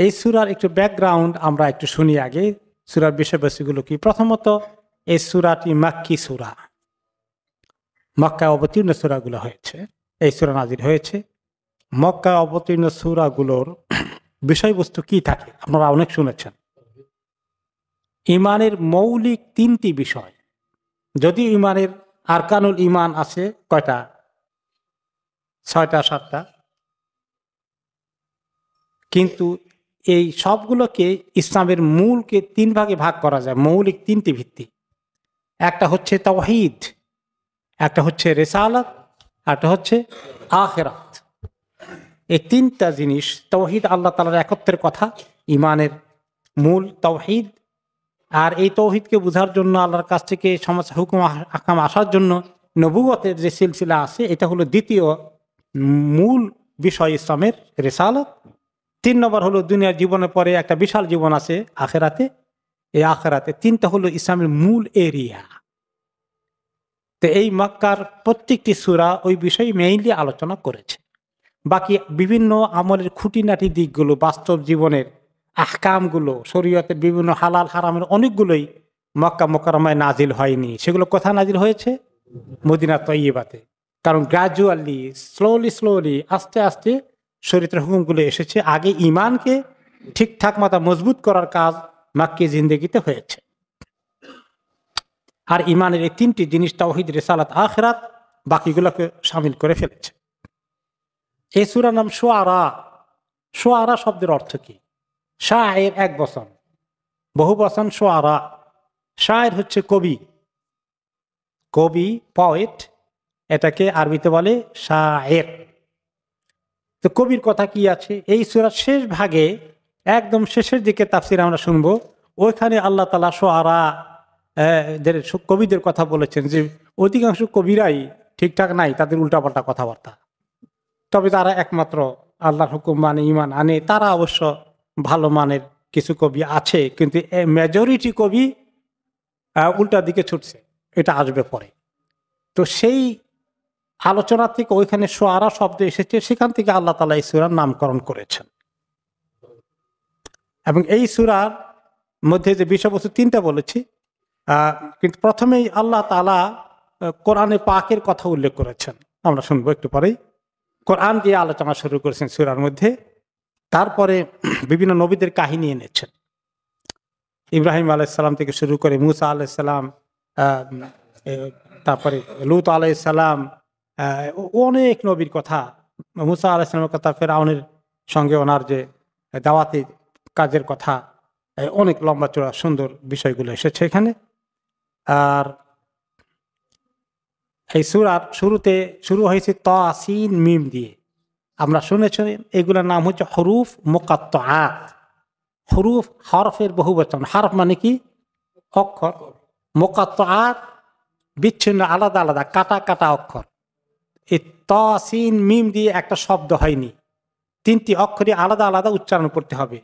এই সূরার একটু ব্যাকগ্রাউন্ড আমরা একটু শুনি আগে। সূরার বিষয়বস্তুগুলো কি? প্রথমত এই সূরাটি মাক্কি সূরা, মক্কায় অবতীর্ণ সূরাগুলো হয়েছে। এই সূরা নাজিল হয়েছে। মক্কায় অবতীর্ণ সূরাগুলোর বিষয়বস্তু কি থাকে আপনারা অনেক শুনেছেন। ইমানের মৌলিক 3টি বিষয়। যদি ইমানের আরকানুল ইমান আছে কয়টা? 6টা 7টা। কিন্তু এই সবগুলোকে ইসলামের মূলকে 3 ভাগে ভাগ করা যায়। মৌলিক 3টি ভিত্তি। একটা হচ্ছে তাওহীদ, একটা হচ্ছে রিসালাত, একটা হচ্ছে আখিরাত। এই 3টা জিনিস, তাওহীদ আল্লাহ তাআলার একত্বের কথা, ইমানের মূল তাওহীদ। আর এই তাওহীদকে বোঝার জন্য আল্লাহর কাছ থেকে সমস্ত হুকুম আহকাম আসার জন্য নবুয়তের যে সিলসিলা আছে, এটা হলো দ্বিতীয় মূল বিষয় ইসলামের, রিসালাত। 3 নম্বর হলো দুনিয়ার জীবনের পরে একটা বিশাল জীবন আছে আখিরাতে। এই আখিরাতে 3টা হলো ইসলামের মূল এরিয়া। তো এই মক্কার প্রত্যেকটি সূরা ওই বিষয়ে মেইনলি আলোচনা করেছে। বাকি বিভিন্ন আমলের খুঁটিনাটি দিকগুলো, বাস্তব জীবনের আহকামগুলো, শরীয়তের বিভিন্ন হালাল হারামের অনেকগুলোই মক্কা মুকাররমায় নাজিল হয়নি। সেগুলো কোথায় নাজিল হয়েছে? মদিনা তয়্যিবাতে। কারণ গ্র্যাজুয়ালি, স্লোলি আস্তে আস্তে শরীয়তের হুকুমগুলো এসেছে। আগে ঈমানকে ঠিকঠাক মতো মজবুত করার কাজ মাক্কি জিন্দেগিতে হয়েছে। আর ঈমানের এই 3টি জিনিস, তাওহীদ, রিসালাত, আখিরাত, বাকিগুলোকে শামিল করে ফেলেছে। এই সূরার নাম শুআরা। শুআরা শব্দের অর্থ কি? শায়ের এক বচন, বহু বচন শুআরা। শায়ের হচ্ছে কবি, পয়েট, এটাকে আরবিতে বলে শায়ের। তো কবির কথা কি আছে এই সূরার শেষ ভাগে, একদম শেষের দিকে তাফসীর আমরা শুনবো। ওইখানে আল্লাহ তাআলা শুআরা কবিদের কথা বলেছেন যে অধিকাংশ কবিরাই ঠিকঠাক নাই, তাদের উল্টাপাল্টা কথাবার্তা। তবে তারা একমাত্র আল্লাহর হুকুম মানে ঈমান আনে। তারা অবশ্য ভালো মানের কিছু কবি আছে, কিন্তু মেজরিটি কবি উল্টা দিকে ছুটছে। এটা আসবে পরে। তো সেই আলোচনা থেকে ওইখানে শুআরা শব্দ এসেছে, সেখান থেকে আল্লাহ তাআলা এই সূরার নামকরণ করেছেন। এবং এই সূরার মধ্যে যে বিষয়বস্তু 3টা বলেছি, কিন্তু প্রথমেই আল্লাহ তাআলা কোরআনে পাকের কথা উল্লেখ করেছেন। আমরা শুনবো একটু পরেই। কোরআন দিয়ে আলোচনা শুরু করেছেন সূরার মধ্যে। তারপরে বিভিন্ন নবীদের কাহিনী এনেছেন। ইব্রাহিম আলাইহিস সালাম থেকে শুরু করে মুসা আলাইহিস সালাম, তারপরে লূত আলাইহিস সালাম, অনেক নবীর কথা, মুসা আলাইহিস সালামের কথা, ফেরাউনের সঙ্গে ওনার যে দাওয়াতি কাজের কথা, অনেক লম্বা চড়া সুন্দর বিষয়গুলো এসেছে এখানে। আর এই সূরার শুরুতে শুরু হয়েছে তাসিন মিম দিয়ে। আমরা শুনেছি এগুলোর নাম হচ্ছে হরুফ মুকাত্তাআত। হরুফ, হরফের বহুবচন। হরফ মানে কি? অক্ষর। মুকাত্তাআত বিচ্ছিন্ন, আলাদা আলাদা, কাটা কাটা অক্ষর। এই তাসিন মিম দিয়ে একটা শব্দ হয়নি, 3টি অক্ষরই আলাদা আলাদা উচ্চারণ করতে হবে।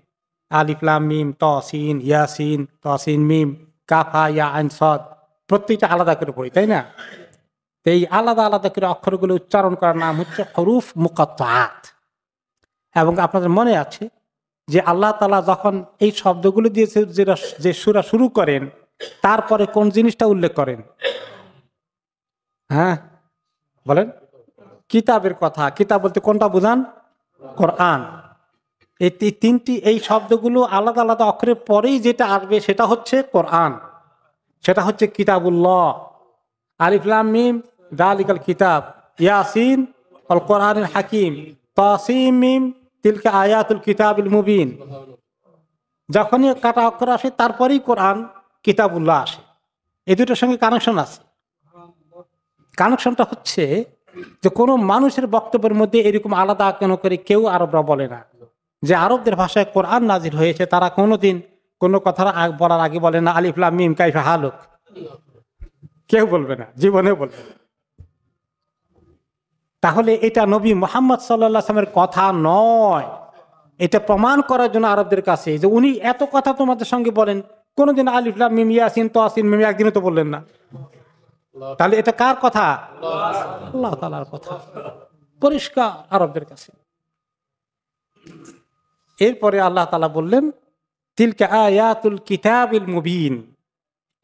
আলিফ লাম মিম, তাসিন, ইয়াসিন, তাসিন মিম, কাফ হা ইয়া আইন সাদ, প্রত্যেকটা আলাদা করে পড়ি, তাই না? এই আলাদা আলাদা করে অক্ষরগুলো উচ্চারণ করার নাম হচ্ছে হরুফ মুকাত্তাআত। এবং আপনাদের মনে আছে যে আল্লাহ তাআলা যখন এই শব্দগুলো দিয়ে যে সূরা শুরু করেন, তারপরে কোন জিনিসটা উল্লেখ করেন? হ্যাঁ বলেন। কিতাবের কথা। কিতাব বলতে কোনটা বুঝান? কোরআন। এই 3টি এই শব্দগুলো আলাদা আলাদা অক্ষরের পরেই যেটা আসবে সেটা হচ্ছে কোরআন, সেটা হচ্ছে কিতাবুল্লাহ। আলিফ লাম মিম যালিকাল কিতাব, ইয়াসিন ওয়াল কোরআনিল হাকিম, তাসিম মিম তিলকা আয়াতুল কিতাবিল মুবিন। যখনই কাটা অক্ষর আসে তারপরেই কোরআন, কিতাবুল্লাহ আসে। এই দুটোর সঙ্গে কানেকশন আছে। কানেকশনটা হচ্ছে যে কোনো মানুষের বক্তব্যের মধ্যে এরকম আলাদা কেন করে কেউ আরবরা বলে না যে আরবদের ভাষায় কোরআন নাজিল হয়েছে। তারা কোনোদিন কোনো কথা বলার আগে বলে না আলিফ লাম মিম কাইফা হালুক। কেউ বলবে না, জীবনেও বলবে না। তাহলে এটা নবী মুহাম্মদ সাল্লাল্লাহু আলাইহি ওয়াসাল্লামের কথা নয়। এটা প্রমাণ করার জন্য আরবদের কাছে যে উনি এত কথা তোমাদের সঙ্গে বলেন, কোনোদিন আলিফ লাম মিম ইয়াসিন তাসিন মিম একদিনও তো বললেন না। তাহলে এটা কার কথা? আল্লাহ তাআলার কথা। পরিষ্কার আরবদের কাছে। এরপরে আল্লাহ তাআলা বললেন তিলকা আয়াতুল কিতাবিল মুবিন,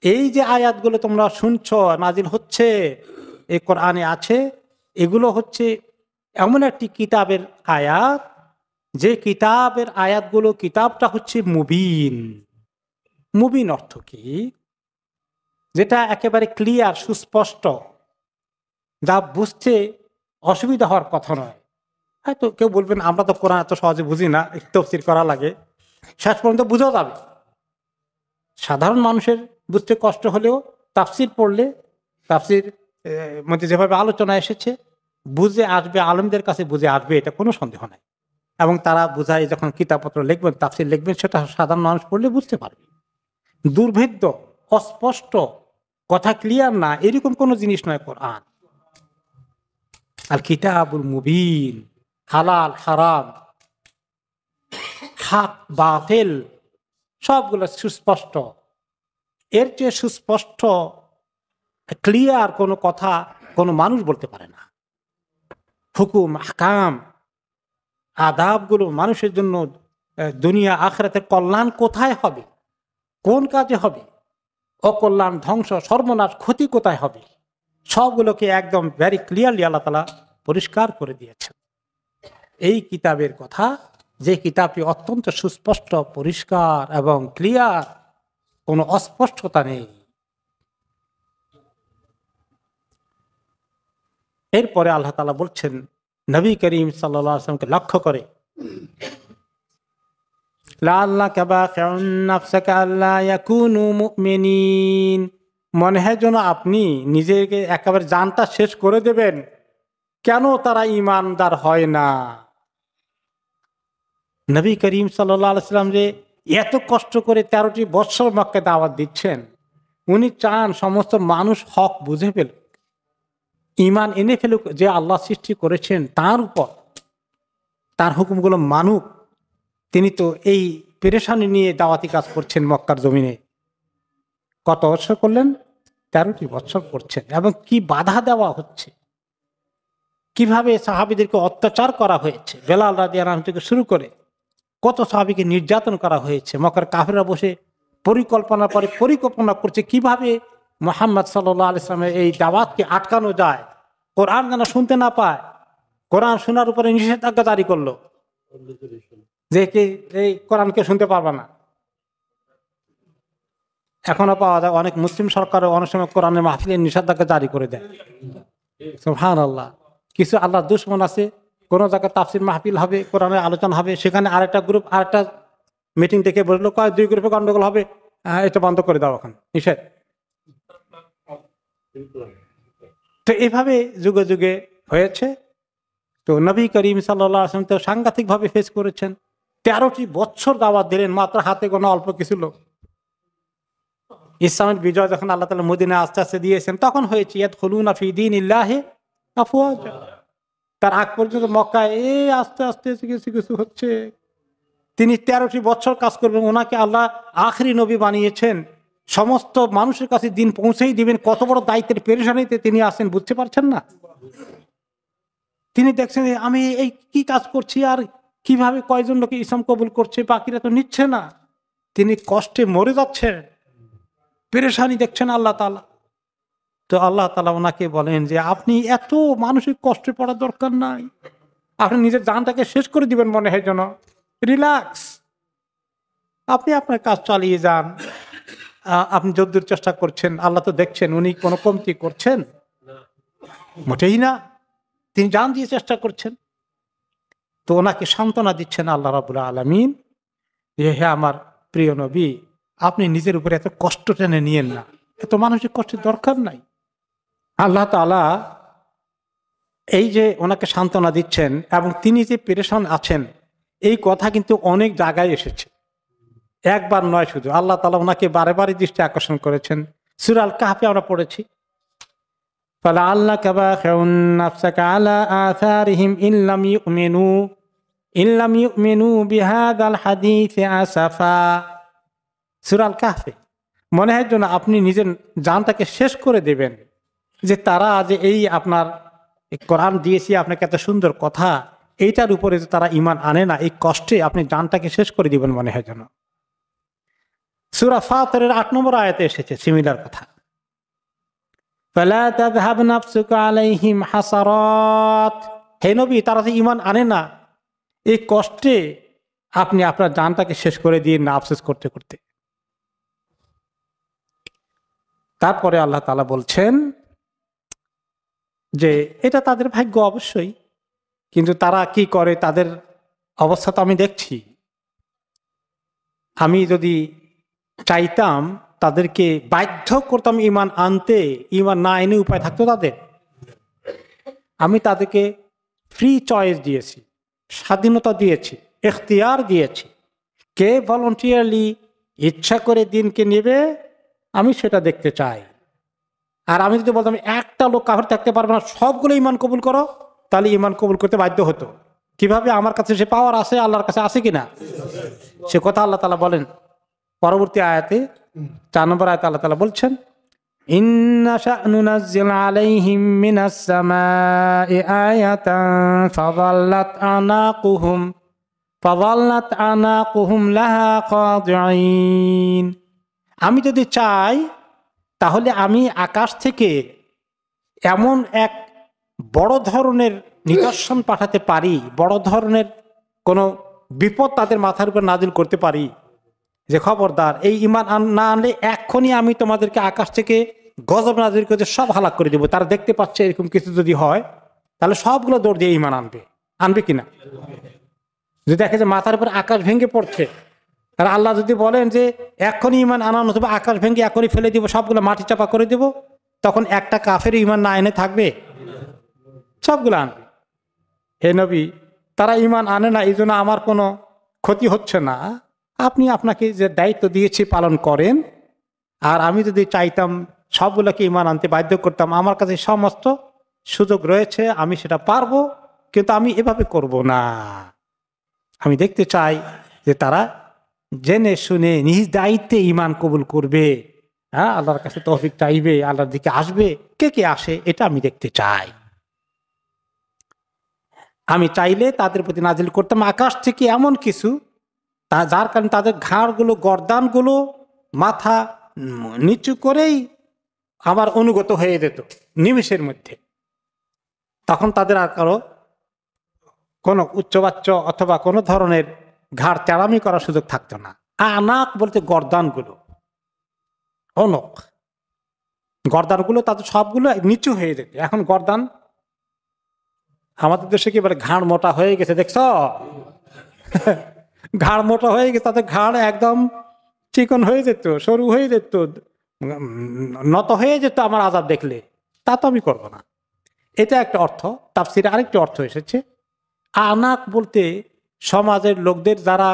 এই যে আয়াতগুলো তোমরা শুনছো নাজিল হচ্ছে এই কোরআনে আছে, এগুলো হচ্ছে এমন একটি কিতাবের আয়াত, যে কিতাবের আয়াতগুলো, কিতাবটা হচ্ছে মুবিন। মুবিন অর্থ কি? যেটা একেবারে ক্লিয়ার, সুস্পষ্ট, যা বুঝতে অসুবিধা হওয়ার কথা নয়। হয়তো কেউ বলবেন আমরা তো কোরআন এত সহজে বুঝি না, একটু তাফসীর করা লাগে, শেষ পর্যন্ত বুঝাও যাবে। সাধারণ মানুষের বুঝতে কষ্ট হলেও তাফসীর পড়লে, তাফসীর মধ্যে যেভাবে আলোচনা এসেছে বুঝে আসবে, আলেমদের কাছে বুঝে আসবে, এটা কোনো সন্দেহ নাই। এবং তারা বুঝায় যখন কিতাবপত্র লিখবেন, তাফসীর লিখবেন, সেটা সাধারণ মানুষ পড়লে বুঝতে পারবে। দুর্ভেদ্য, অস্পষ্ট, কথা ক্লিয়ার না, এরকম কোনো জিনিস নয় কোরআন। আল কিতাবুল মুবিন, হালাল হারাম, হক বাতিল সবগুলো সুস্পষ্ট। এর চেয়ে সুস্পষ্ট ক্লিয়ার কোনো কথা কোনো মানুষ বলতে পারে না। হুকুম, আহকাম, আদাবগুলো মানুষের জন্য দুনিয়া আখিরাতের কল্যাণ কোথায় হবে, কোন কাজে হবে, অকল্যাণ, ধ্বংস, সর্বনাশ, ক্ষতি কোথায় হবে, সবগুলোকে একদম ভেরি ক্লিয়ারলি আল্লাহ তাআলা পরিষ্কার করে দিয়েছেন। এই কিতাবের কথা, যে কিতাবটি অত্যন্ত সুস্পষ্ট, পরিষ্কার এবং ক্লিয়ার, কোনো অস্পষ্টতা নেই। এরপরে আল্লাহ তাআলা বলছেন নবী করিম সাল্লাল্লাহু আলাইহি ওয়াসাল্লামকে লক্ষ্য করে, লাআল্লাকা বাখিউন নাফসাকা আল্লা ইয়াকুনু মুমিনিন, মনে হয় যেন আপনি নিজেকে একেবারে জানটা শেষ করে দেবেন, কেন তারা ঈমানদার হয় না। নবী করিম সাল্লাল্লাহু আলাইহি ওয়াসাল্লাম যে এত কষ্ট করে 13টি বৎসর মক্কায় দাওয়াত দিচ্ছেন, উনি চান সমস্ত মানুষ হক বুঝে ফেলুক, ঈমান এনে ফেলুক, যে আল্লাহ সৃষ্টি করেছেন তার উপর, তার হুকুমগুলো মানুক। তিনি তো এই পেরেশানি নিয়ে দাওয়াতি কাজ করছেন মক্কার জমিনে। কত বছর করলেন? 13টি বছর করছেন। এবং কি বাধা দেওয়া হচ্ছে, কিভাবে সাহাবীদেরকে অত্যাচার করা হয়েছে, বেলাল রাদিয়াল্লাহু আনহু থেকে শুরু করে কত সাহাবীকে নির্যাতন করা হয়েছে। মক্কার কাফেররা বসে পরিকল্পনার পরে পরিকল্পনা করছে কিভাবে মুহাম্মদ সাল্লাল্লাহু আলাইহি ওয়াসাল্লামের এই দাওয়াতকে আটকানো যায়, কোরআন যেন শুনতে না পায়। কোরআন শোনার উপরে নিষেধাজ্ঞা জারি করলো যে এই কোরআনকে শুনতে পারবে না। এখনো পাওয়া যায় অনেক মুসলিম সরকারও অনেক সময় কোরআনের মাহফিলের নিষেধাজ্ঞা জারি করে দেয়। সুবহানাল্লাহ। কিছু আল্লাহর দুশমন আছে, কোনো জায়গায় তাফসির মাহফিল হবে, কোরআনের আলোচনা হবে, সেখানে আরেকটা গ্রুপ আরেকটা মিটিং ডেকে বললো, কয় 2 গ্রুপে গন্ডগোল হবে, এটা বন্ধ করে দাও, এখন নিষেধ। তো এভাবে যুগে যুগে হয়েছে। তো নবী করিম সাল্লাল্লাহু আলাইহি ওয়াসাল্লাম তো সাংঘাতিক ভাবে ফেস করেছেন। 13টি বছর দাওয়াত দিলেন, মাত্র হাতে গোনা অল্প কিছু লোক। ইসলামের বিজয় যখন আল্লাহ তাআলা মদিনায় আস্তে আস্তে দিয়েছেন, তখন হয়েছে ইয়াদখুলুনা ফি দীনিল্লাহি আফওয়াজা। তার আগ পর্যন্ত মক্কায় আস্তে আস্তে কিছু কিছু হচ্ছে। তিনি 13টি বছর কাজ করবেন, ওনাকে আল্লাহ আখরি নবী বানিয়েছেন, সমস্ত মানুষের কাছে দিন পৌঁছেই দিবেন। কত বড় দায়িত্বের পেরেশানিতে তিনি আছেন, বুঝতে পারছেন না। তিনি দেখছেন আমি এই কি কাজ করছি, আর কিভাবে কয়জন লোকে ইসলাম কবুল করছে, বাকিরা তো নিচ্ছে না। তিনি কষ্টে মরে যাচ্ছেন, পেরেশানি দেখছেন আল্লাহ তাআলা। তো আল্লাহ তাআলা ওনাকে বলেন যে আপনি এত মানসিক কষ্টে পড়ার দরকার নাই, আপনি নিজের জানটাকে শেষ করে দিবেন মনে হয় যেন, রিল্যাক্স, আপনি আপনার কাজ চালিয়ে যান। আপনি যদ্দূর চেষ্টা করছেন, আল্লাহ তো দেখছেন, উনি কোনো কমতি করছেন মোটেই না, তিনি জান দিয়ে চেষ্টা করছেন। তো ওনাকে সান্ত্বনা দিচ্ছেন আল্লাহ রাব্বুল আলামিন যে হে আমার প্রিয় নবী, আপনি নিজের উপরে এত কষ্ট টেনে নিয়েন না, এত মানসিক কষ্টের দরকার নাই। আল্লাহ তাআলা এই যে ওনাকে সান্ত্বনা দিচ্ছেন এবং তিনি যে পেরেশান আছেন, এই কথা কিন্তু অনেক জায়গায় এসেছে, একবার নয় শুধু। আল্লাহ তাআলা ওনাকে বারে বারে দৃষ্টি আকর্ষণ করেছেন। সূরা আল কাহফে আমরা পড়েছি, ফালাআল্লাকা বাখিউন নাফসাকা আলা আথারিহিম ইল্লাম ইউমিনু বিহাযাল হাদীসি আসাফা। সূরা আল কাহফে। মনে হয় যেন আপনি নিজের জানটাকে শেষ করে দেবেন, যে তারা যে এই আপনার কোরআন দিয়েছি আপনাকে এত সুন্দর কথা, এইটার উপরে যে তারা ঈমান আনে না, এই কষ্টে আপনি জানটাকে শেষ করে দিবেন মনে হয় যেন। সূরা ফাতিরের 8 নম্বর আয়াতে এসেছে সিমিলার কথা। ফালা তাযহাব নাফসুকা আলাইহিম হাসারাত, হে নবী তারা যে ঈমান আনে না, এই কষ্টে আপনি আপনার জানটাকে শেষ করে দিয়ে না আফসোস করতে করতে। তারপরে আল্লাহ তাআলা বলছেন যে এটা তাদের ভাগ্য অবশ্যই, কিন্তু তারা কি করে তাদের অবস্থা তো আমি দেখছি। আমি যদি চাইতাম তাদেরকে বাধ্য করতাম ঈমান আনতে, ঈমান না এনে উপায় থাকতো তাদের। আমি তাদেরকে ফ্রি চয়েস দিয়েছি, স্বাধীনতা দিয়েছি, এখতিয়ার দিয়েছি। কে ভলান্টিয়ারলি ইচ্ছা করে দিনকে নেবে আমি সেটা দেখতে চাই। আর আমি যদি বলতাম একটা লোক কাফের থাকতে পারবে না, সবগুলো ঈমান কবুল করো, তাহলে ঈমান কবুল করতে বাধ্য হতো। কিভাবে? আমার কাছে সে পাওয়ার আছে, আল্লাহর কাছে আছে কিনা সে কথা আল্লাহ তাআলা বলেন পরবর্তী আয়াতে 4 নম্বর আয়াতে আল্লাহ তাআলা বলছেন, ইন্না শা'নু নাযিল আলাইহিম মিনাস সামাই আয়াতান ফাযাল্লাত আনাকুহুম লাহা খাদিঈন। আমি যদি চাই তাহলে আমি আকাশ থেকে এমন এক বড় ধরনের নিদর্শন পাঠাতে পারি, বড় ধরনের কোনো বিপদ তাদের মাথার উপর নাজিল করতে পারি যে খবরদার এই ঈমান না আনলে এক্ষুনি আমি তোমাদেরকে আকাশ থেকে গজব নাজিল করে সব হালাক করে দেবো। তারা দেখতে পাচ্ছে এরকম কিছু যদি হয় তাহলে সবগুলো দৌড় দিয়ে ঈমান আনবে কিনা? যদি দেখে যে মাথার উপর আকাশ ভেঙে পড়ছে, আর আল্লাহ যদি বলেন যে এক্ষুনি ঈমান আনানো হবে, আকাশ ভেঙে এখনই ফেলে দিব, সবগুলো মাটি চাপা করে দেব, তখন একটা কাফের ঈমান না এনে থাকবে? সবগুলো আনবে। হে নবী তারা ঈমান আনে না, এই জন্য আমার কোনো ক্ষতি হচ্ছে না। আপনি আপনাকে যে দায়িত্ব দিয়েছি পালন করেন। আর আমি যদি চাইতাম সবগুলোকে ঈমান আনতে বাধ্য করতাম, আমার কাছে সমস্ত সুযোগ রয়েছে, আমি সেটা পারবো, কিন্তু আমি এভাবে করব না। আমি দেখতে চাই যে তারা জেনে শুনে নিজ দায়িত্বে ঈমান কবুল করবে, হ্যাঁ, আল্লাহর কাছে তৌফিক চাইবে, আল্লাহর দিকে আসবে। কে কে আসে এটা আমি দেখতে চাই। আমি চাইলে তাদের প্রতি নাজিল করতাম আকাশ থেকে এমন কিছু যার কারণে তাদের ঘাড়গুলো, গর্দানগুলো মাথা নিচু করেই আমার অনুগত হয়ে যেত নিমেষের মধ্যে। তখন তাদের আর কারো কোনো উচ্চবাচ্য অথবা কোনো ধরনের ঘাড় চাড়ামি করার সুযোগ থাকতো না। আনাক বলতে গর্দানগুলো, অনক গর্দানগুলো তাদের সবগুলো নিচু হয়ে যেত। এখন গর্দান আমাদের দেশে কি বলে ঘাড় মোটা হয়ে গেছে, দেখছ? ঘাড় মোটা হয়ে গেছে, তাদের ঘাড় একদম চিকন হয়ে যেত, সরু হয়ে যেত, নত হয়ে যেত আমার আযাব দেখলে। তা তো আমি করবো না। এটা একটা অর্থ। তাফসিরে আরেকটি অর্থ এসেছে, আনাক বলতে সমাজের লোকদের যারা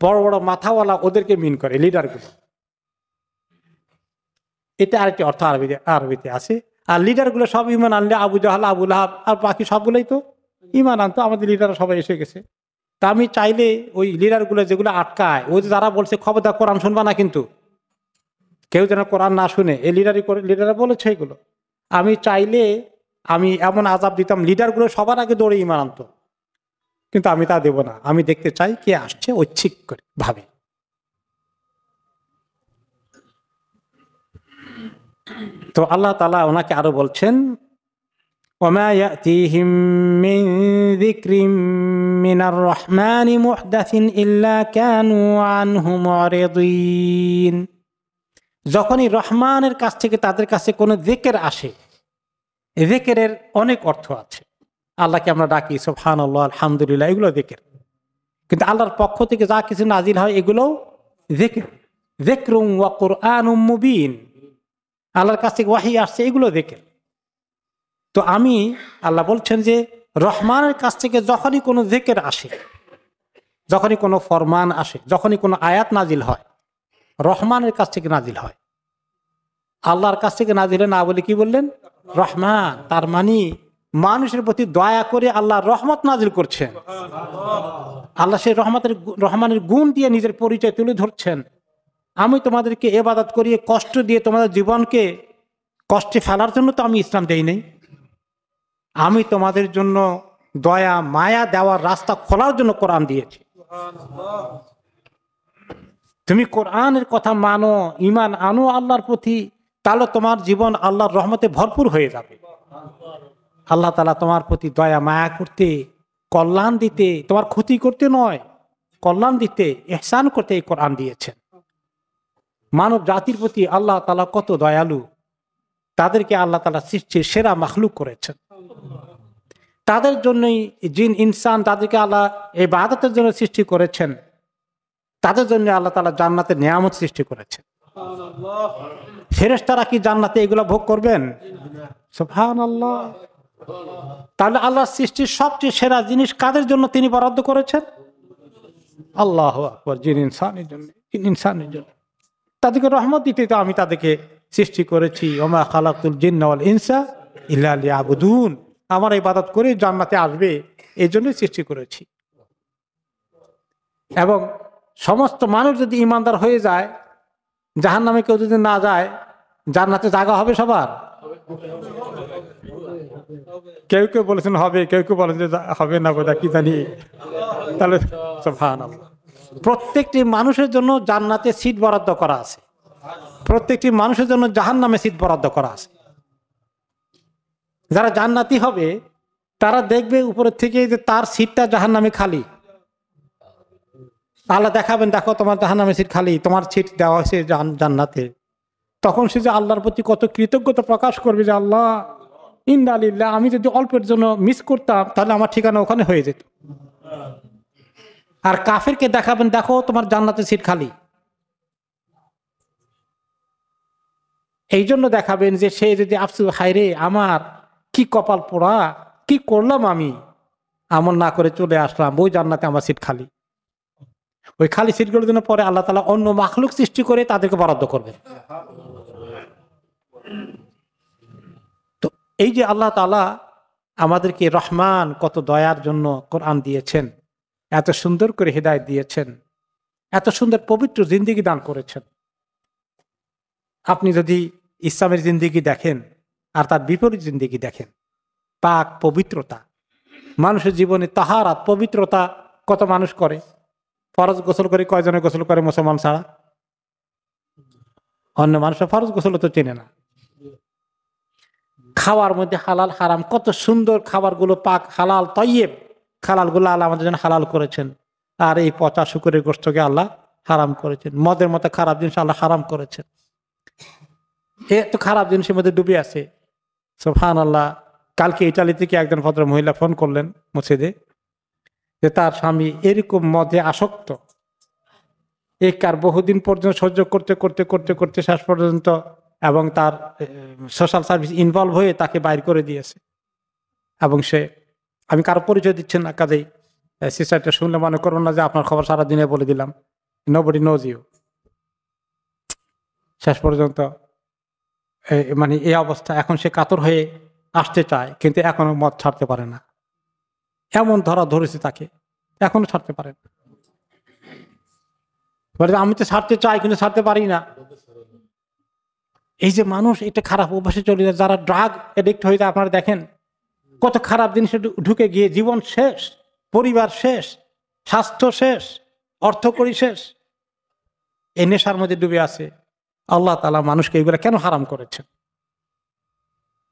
বড় বড় মাথাওয়ালা ওদেরকে মিন করে, লিডারগুলো। এটা আরেকটি অর্থ আরবিতে আছে। আর লিডারগুলো সব ঈমান আনলে আবু জাহাল, আবু লাহাব আর বাকি সবগুলোই তো ঈমান আনতো। আমাদের লিডার সবাই এসে গেছে। তা আমি চাইলে ওই লিডারগুলো যেগুলো আটকায়, ওই যারা বলছে খবরদার কোরআন শুনবা না, কিন্তু কেউ যেন কোরআন না শুনে, এই লিডাররা বলেছে এগুলো, আমি চাইলে আমি এমন আযাব দিতাম লিডারগুলো সবার আগে দৌড়ে ঈমান আনতো। কিন্তু আমি তা দেব না। আমি দেখতে চাই কে আসছে ঐচ্ছিক করে ভাবে। তো আল্লাহ তাআলা ওনাকে আরো বলছেন, ওমা ইয়াতিহিম মিন যিকরিম মিনার রহমানি মুহদাসিন ইল্লা কানু আনহু মুরিদিন। যখনই রহমানের কাছ থেকে তাদের কাছে কোনো যিকির আসে, যিকিরের অনেক অর্থ আছে। আল্লাহকে আমরা ডাকি সুবহানাল্লাহ, আলহামদুলিল্লাহ, এগুলো যিকির। কিন্তু আল্লাহর পক্ষ থেকে যা কিছু নাজিল হয় এগুলোও যিকির। যিকরুন ওয়া কুরআনুম মুবিন, আল্লাহর কাছ থেকে ওয়াহী আসছে, এগুলো যিকির। তো আমি আল্লাহ বলছেন যে রহমানের কাছ থেকে যখনই কোনো যিকির আসে, যখনই কোনো ফরমান আসে, যখনই কোনো আয়াত নাজিল হয়, রহমানের কাছ থেকে নাজিল হয়। আল্লাহর কাছ থেকে নাজিল না বলে কি বললেন? রহমান। তার মানে মানুষের প্রতি দয়া করে আল্লাহ রহমত নাজিল করছেন। আল্লাহ সেই রহমানের গুণ দিয়ে নিজের পরিচয় তুলে ধরছেন। আমি তোমাদেরকে ইবাদত করিয়ে কষ্ট দিয়ে তোমাদের জীবনকে কষ্টে ফেলার জন্য তো আমি ইসলাম দেই নাই। আমি তোমাদের জন্য দয়া মায়া দেওয়ার রাস্তা খোলার জন্য কোরআন দিয়েছে। তুমি কোরআনের কথা মানো, ঈমান আনো আল্লাহর প্রতি, তাহলে তোমার জীবন আল্লাহর রহমতে ভরপুর হয়ে যাবে। আল্লাহ তাআলা তোমার প্রতি দয়া মায়া করতে, কল্যাণ দিতে, তোমার ক্ষতি করতে নয়, কল্যাণ দিতে, ইহসান করতে এই কোরআন দিয়েছেন। মানব জাতির প্রতি আল্লাহ তাআলা কত দয়ালু, তাদেরকে আল্লাহ তাআলা সৃষ্টির সেরা মাখলুক করেছেন। তাদের জন্যই জিন ইনসান, তাদেরকে আল্লাহ ইবাদতের জন্য সৃষ্টি করেছেন। তাদের জন্য আল্লাহ তাআলা জান্নাতের নিয়ামত সৃষ্টি করেছেন। ফেরেশতারা কি জান্নাতে এগুলো ভোগ করবেন? সুবহানাল্লাহ। তাহলে আল্লাহর সৃষ্টির সবচেয়ে সেরা জিনিস কাদের জন্য তিনি বরাদ্দ করেছেন? আল্লাহু আকবার। জিন ইনসানের জন্য, জিন ইনসানের জন্য। তাদেরকে রহমত দিতে তো আমি তাদেরকে সৃষ্টি করেছি। ওমা খালাকতুল জিন্না ওয়াল ইনসা ইল্লা লিয়াবুদুন। আমার ইবাদত করে জান্নাতে আসবে, এই জন্যই সৃষ্টি করেছি। এবং সমস্ত মানুষ যদি ইমানদার হয়ে যায়, জাহান্নামে কেউ যদি না যায়, জান্নাতে জায়গা হবে সবার? কেউ কেউ বলেছেন হবে, কেউ কেউ বলেন যে হবে না, বোধহয় কি জানি। তাহলে সুবহানাল্লাহ, প্রত্যেকটি মানুষের জন্য জান্নাতে সিট বরাদ্দ করা আছে, প্রত্যেকটি মানুষের জন্য জাহান্নামে সিট বরাদ্দ করা আছে। যারা জান্নাতি হবে তারা দেখবে উপরের থেকে যে তার সিটটা জাহান্নামে খালি। আল্লাহ দেখাবেন, দেখো তোমার জাহান্নামে সিট খালি, তোমার সিট দেওয়া হয়েছে জান্নাতে। তখন সে যে আল্লাহর প্রতি কত কৃতজ্ঞতা প্রকাশ করবে যে আল্লাহ ইন্না লিল্লাহ, আমি যদি অল্পের জন্য মিস করতাম তাহলে আমার ঠিকানা ওখানে হয়ে যেত। আর কাফেরকে দেখাবেন, দেখো তোমার জান্নাতে সিট খালি। এই জন্য দেখাবেন যে সে যদি আফসোস, হায়রে আমার কি কপাল পোড়া, কি করলাম আমি, আমল না করে চলে আসলাম, ওই জান্নাতে আমার সিট খালি। ওই খালি সিটগুলোর জন্য পরে আল্লাহ তাআলা অন্য মাখলুক সৃষ্টি করে তাদেরকে বরাদ্দ করবেন। তো এই যে আল্লাহ তাআলা আমাদেরকে রহমান, কত দয়ার জন্য কোরআন দিয়েছেন, এত সুন্দর করে হিদায়াত দিয়েছেন, এত সুন্দর পবিত্র জিন্দেগি দান করেছেন। আপনি যদি ইসলামের জিন্দেগি দেখেন আর তার বিপরীত জিন্দেগি দেখেন, পাক পবিত্রতা, মানুষের জীবনে তাহারাত পবিত্রতা কত মানুষ করে? ফরজ গোসল করে কয়জনে গোসল করে মুসলমান ছাড়া? অন্য মানুষের ফরজ গোসল তো চেনে না। খাওয়ার মধ্যে হালাল হারাম, কত সুন্দর খাবারগুলো পাক হালাল তয়্যেব, হালালগুলো আল্লাহ আমাদের জন্য হালাল করেছেন। আর এই পচা শুকরের গোশতকে আল্লাহ হারাম করেছেন। মদের মতো খারাপ জিনিস আল্লাহ হারাম করেছেন। এত খারাপ জিনিসের মধ্যে ডুবে আছে। সুবহানাল্লাহ। কালকে ইটালি থেকে একজন ভদ্র মহিলা ফোন করলেন মসজিদে যে তার স্বামী এরকম মদে আসক্ত, এই কার বহুদিন পর্যন্ত সহ্য করতে করতে করতে করতে শেষ পর্যন্ত, এবং তার সোশ্যাল সার্ভিস ইনভলভ হয়ে তাকে বাইর করে দিয়েছে। এবং সে, আমি কারো পরিচয় দিচ্ছেন না, কাজেই সিস্টারটা শুনলে মনে করুন না যে আপনার খবর সারাদিনে বলে দিলাম। Nobody knows you. শেষ পর্যন্ত মানে এই অবস্থা। এখন সে কাতর হয়ে আসতে চায়, কিন্তু এখনো মদ ছাড়তে পারে না। এমন ধরা ধরেছে তাকে, এখনো ছাড়তে পারে না। বলে আমি তো ছাড়তে চাই কিন্তু ছাড়তে পারি না। এই যে মানুষ এটা খারাপ অভ্যাসে চলে যায়, যারা ড্রাগ এডিক্ট হয়ে যায়, আপনারা দেখেন কত খারাপ জিনিসে ঢুকে গিয়ে জীবন শেষ, পরিবার শেষ, স্বাস্থ্য শেষ, অর্থকড়ি শেষ, এই নেশার মধ্যে ডুবে আছে। আল্লাহ তাআলা মানুষকে এগুলো কেন হারাম করেছেন?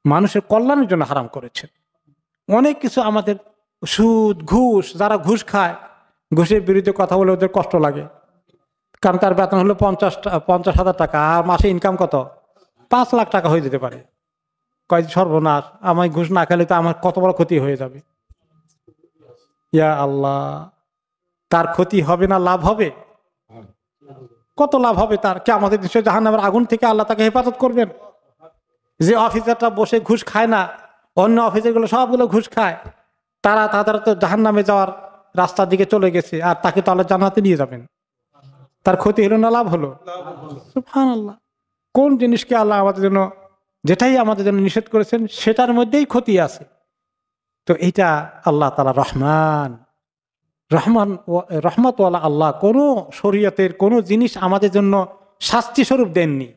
মানুষের কল্যাণের জন্য হারাম করেছেন। অনেক কিছু আমাদের, সুদ, ঘুষ, যারা ঘুষ খায়, ঘুষের বিরুদ্ধে কথা বলে ওদের কষ্ট লাগে, কারণ তার বেতন হলো 50,000 টাকা, আর মাসে ইনকাম কত? 5 লাখ টাকা হয়ে যেতে পারে। কয় সর্বনাশ, আমি ঘুষ না খেলে তো আমার কত বড় ক্ষতি হয়ে যাবে। ইয়া আল্লাহ, তার ক্ষতি হবে না লাভ হবে? কত লাভ হবে তার। কি আমাদের দেশে জাহান্নামের আগুন থেকে আল্লাহ তাকে হেফাজত করবেন? যে অফিসারটা বসে ঘুষ খায় না, অন্য অফিসারগুলো সবগুলো ঘুষ খায়, তারা তো জাহান্নামে যাওয়ার রাস্তার দিকে চলে গেছে, আর তাকে তো আল্লাহ জান্নাতে নিয়ে যাবেন। তার ক্ষতি হলো না লাভ হলো? সুবহানাল্লাহ। কোন জিনিসকে আল্লাহ আমাদের জন্য, যেটাই আমাদের জন্য নিষেধ করেছেন সেটার মধ্যেই ক্ষতি আছে। তো এইটা আল্লাহ তাআলা রহমান, রহমতওয়ালা আল্লাহ। কোনো শরীয়তের কোনো জিনিস আমাদের জন্য শাস্তি স্বরূপ দেননি।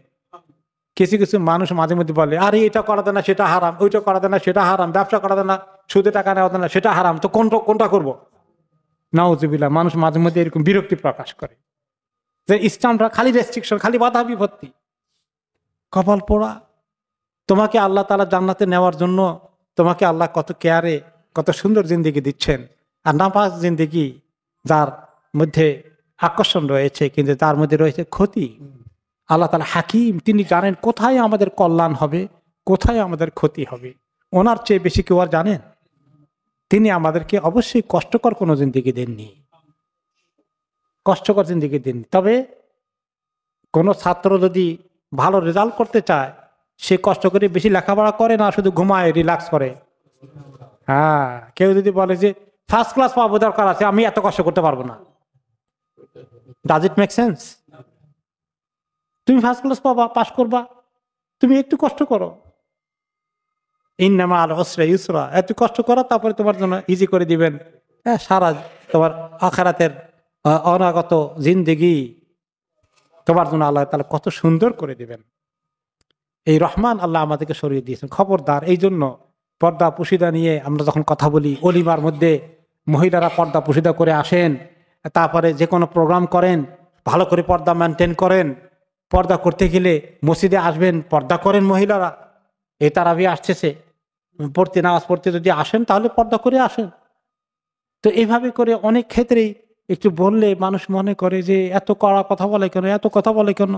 কিছু কিছু মানুষ মাঝে মধ্যে বলে, আরে এটা করা দেয় না সেটা হারাম, ওইটা করা দেয় না সেটা হারাম, ব্যবসা করা দেয় না সুদে টাকা নেওয়া না সেটা হারাম, তো কোনটা কোনটা করবো? নাউজুবিল্লাহ। মানুষ মাঝে মধ্যে এরকম বিরক্তি প্রকাশ করে যে ইসলামটা খালি রেস্ট্রিকশন, খালি বাধা বিপত্তি। কপাল পোড়া। তোমাকে আল্লাহ তাআলা জান্নাতে নেওয়ার জন্য তোমাকে আল্লাহ কত কেয়ারে কত সুন্দর জিন্দেগি দিচ্ছেন, আর নাপাক জিন্দেগি যার মধ্যে আকর্ষণ রয়েছে কিন্তু তার মধ্যে রয়েছে ক্ষতি। আল্লাহ তাআলা হাকিম, তিনি জানেন কোথায় আমাদের কল্যাণ হবে, কোথায় আমাদের ক্ষতি হবে। ওনার চেয়ে বেশি কেউ আর জানেন? তিনি আমাদেরকে অবশ্যই কষ্টকর কোনো জিন্দেগি দেননি, কষ্টকর জিন্দেগি দেননি। তবে কোনো ছাত্র যদি ভালো রেজাল্ট করতে চায়, সে কষ্ট করে বেশি লেখাপড়া করে না, শুধু ঘুমায়, রিল্যাক্স করে। হ্যাঁ, কেউ যদি বলে যে ফার্স্ট ক্লাস পাবো, দরকার আছে, আমি এত কষ্ট করতে পারবো না, ডাজ ইট মেক সেন্স? তুমি ফার্স্ট ক্লাস পাবা, পাস করবা, তুমি একটু কষ্ট করো। ইন্নামা আল উসরা ইউসরা, একটু কষ্ট করো, তারপরে তোমার জন্য ইজি করে দিবেন। হ্যাঁ, সারা তোমার আখিরাতের অনাগত জিন্দেগি তোমার জন্য আল্লাহ তাআলা কত সুন্দর করে দিবেন। এই রহমান আল্লাহ আমাদেরকে সরিয়ে দিয়েছেন। খবরদার, এই জন্য পর্দা পুশিদা নিয়ে আমরা যখন কথা বলি, অলিমার মধ্যে মহিলারা পর্দা পুশিদা করে আসেন, তারপরে যে কোনো প্রোগ্রাম করেন, ভালো করে পর্দা মেনটেন করেন। পর্দা করতে গেলে মসজিদে আসবেন, পর্দা করেন মহিলারা। এই তারাবি আসতেছে, পড়তে নামাজ পড়তে যদি আসেন তাহলে পর্দা করে আসেন। তো এইভাবে করে অনেক ক্ষেত্রেই একটু বললে মানুষ মনে করে যে এত কড়া কথা বলে কেন, এত কথা বলে কেন।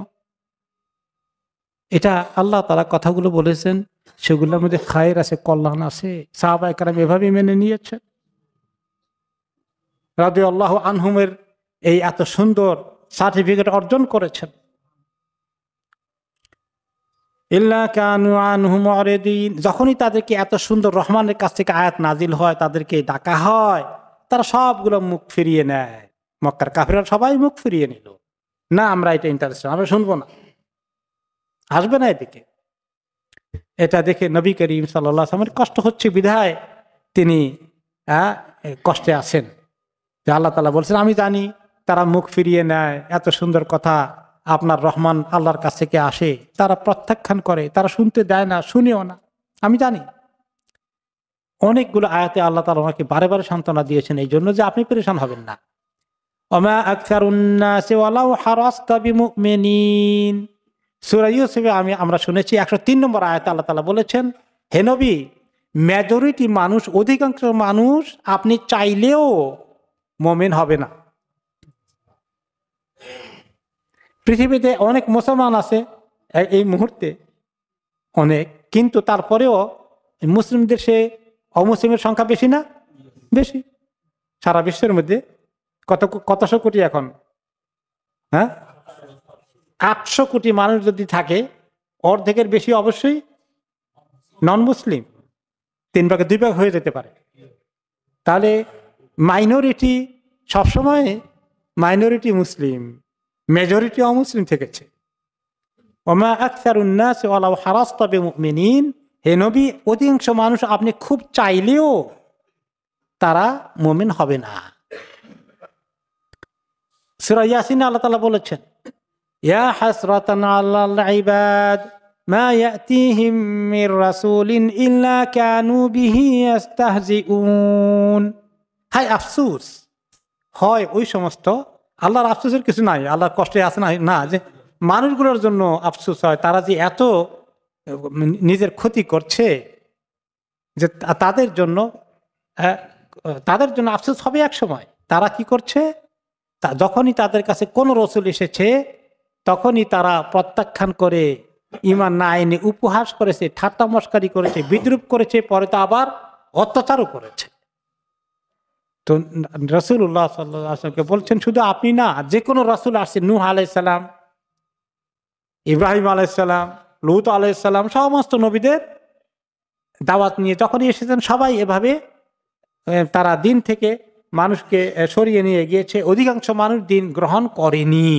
এটা আল্লাহ তাআলা কথাগুলো বলেছেন, সেগুলোর মধ্যে খায়ের আছে, কল্যাণ আছে। সাহাবায়ে কেরাম এভাবেই মেনে নিয়েছে। রাদিয়াল্লাহু আনহুমের এই এত সুন্দর সার্টিফিকেট অর্জন করেছেন। ইল্লা কানু আনহু মুরিদিন, যখনই তাদেরকে এত সুন্দর রহমানের কাছ থেকে আয়াত নাজিল হয়, তাদেরকে ডাকা হয়, তারা সবগুলো মুখ ফিরিয়ে নেয়। মক্কার কাফিররা সবাই মুখ ফিরিয়ে নিল, না আমরা এটা ইন্টারেস্টেড, আমরা শুনবো না, আসবে না এদিকে। এটা দেখে নবী করিম সাল্লাল্লাহু আলাইহি ওয়াসাল্লামের কষ্ট হচ্ছে বিধায় তিনি কষ্টে আছেন। যে আল্লাহ তাআলা বলছেন, আমি জানি তারা মুখ ফিরিয়ে নেয়, এত সুন্দর কথা আপনার রহমান আল্লাহর কাছ থেকে আসে, তারা প্রত্যাখ্যান করে, তারা শুনতে দেয় না, শুনেও না, আমি জানি। অনেকগুলো আয়াতে আল্লাহ তাআলা আমাকে বারে বারে সান্ত্বনা দিয়েছেন এই জন্য যে আপনি পেরেশান হবেন না। ওমা আকসারুন নাসি ওয়ালাউ হারাসতা বিমুমিনিন, সূরা ইউসুফে আমরা শুনেছি 103 নম্বর আয়াতে আল্লাহ তাআলা বলেছেন, হে নবী, মেজরিটি মানুষ, অধিকাংশ মানুষ আপনি চাইলেও মুমিন হবে না। পৃথিবীতে অনেক মুসলমান আছে এই মুহূর্তে অনেক, কিন্তু তারপরেও মুসলিমদের সে অমুসলিমের সংখ্যা বেশি না? বেশি। সারা বিশ্বের মধ্যে কতশো কোটি এখন? হ্যাঁ, 800 কোটি মানুষ যদি থাকে, অর্ধেকের বেশি অবশ্যই নন মুসলিম, 3 ভাগে 2 ভাগ হয়ে যেতে পারে। তাহলে মাইনরিটি সবসময় মাইনরিটি মুসলিম, মেজরিটি অমুসলিম থেকেছে। ওমা আকসারুন নাস ওয়ালাউ হারাসতা বিমুমিনিন, হে নবী, অধিকাংশ মানুষ আপনি খুব চাইলেও তারা মুমিন হবে না। সূরা ইয়াসিনে আল্লাহ তাআলা বলেছেন, ইয়া হাসরাতান আলাল ইবাদ মা ইয়াতিহিম মির রাসূলিন ইল্লা কানু বিহি ইস্তাহজিউন। হায় আফসোস হয় ওই সমস্ত, আল্লাহর আফসোসের কিছু নাই, আল্লাহর কষ্টে আছে না, যে মানুষগুলোর জন্য আফসোস হয়, তারা যে এত নিজের ক্ষতি করছে, যে তাদের জন্য আফসোস হবে এক সময়। তারা কি করছে, যখনই তাদের কাছে কোন রসুল এসেছে তখনই তারা প্রত্যাখ্যান করে, ঈমান না এনে উপহাস করেছে, ঠাট্টা মশকারি করেছে, বিদ্রুপ করেছে, পরে তো আবার অত্যাচারও করেছে। তো রাসূলুল্লাহ সাল্লাল্লাহু আলাইহি ওয়াসাল্লামকে বলছেন, শুধু আপনি না, যে কোনো রাসূল আসছে, নূহ আলাইহিস সালাম, ইব্রাহিম আলাইহিস সালাম, লূত আলাইহিস সালাম, সমস্ত নবীদের দাওয়াত নিয়ে যখনই এসেছেন সবাই এভাবে তারা দিন থেকে মানুষকে সরিয়ে নিয়ে গিয়েছে। অধিকাংশ মানুষ দিন গ্রহণ করেনি।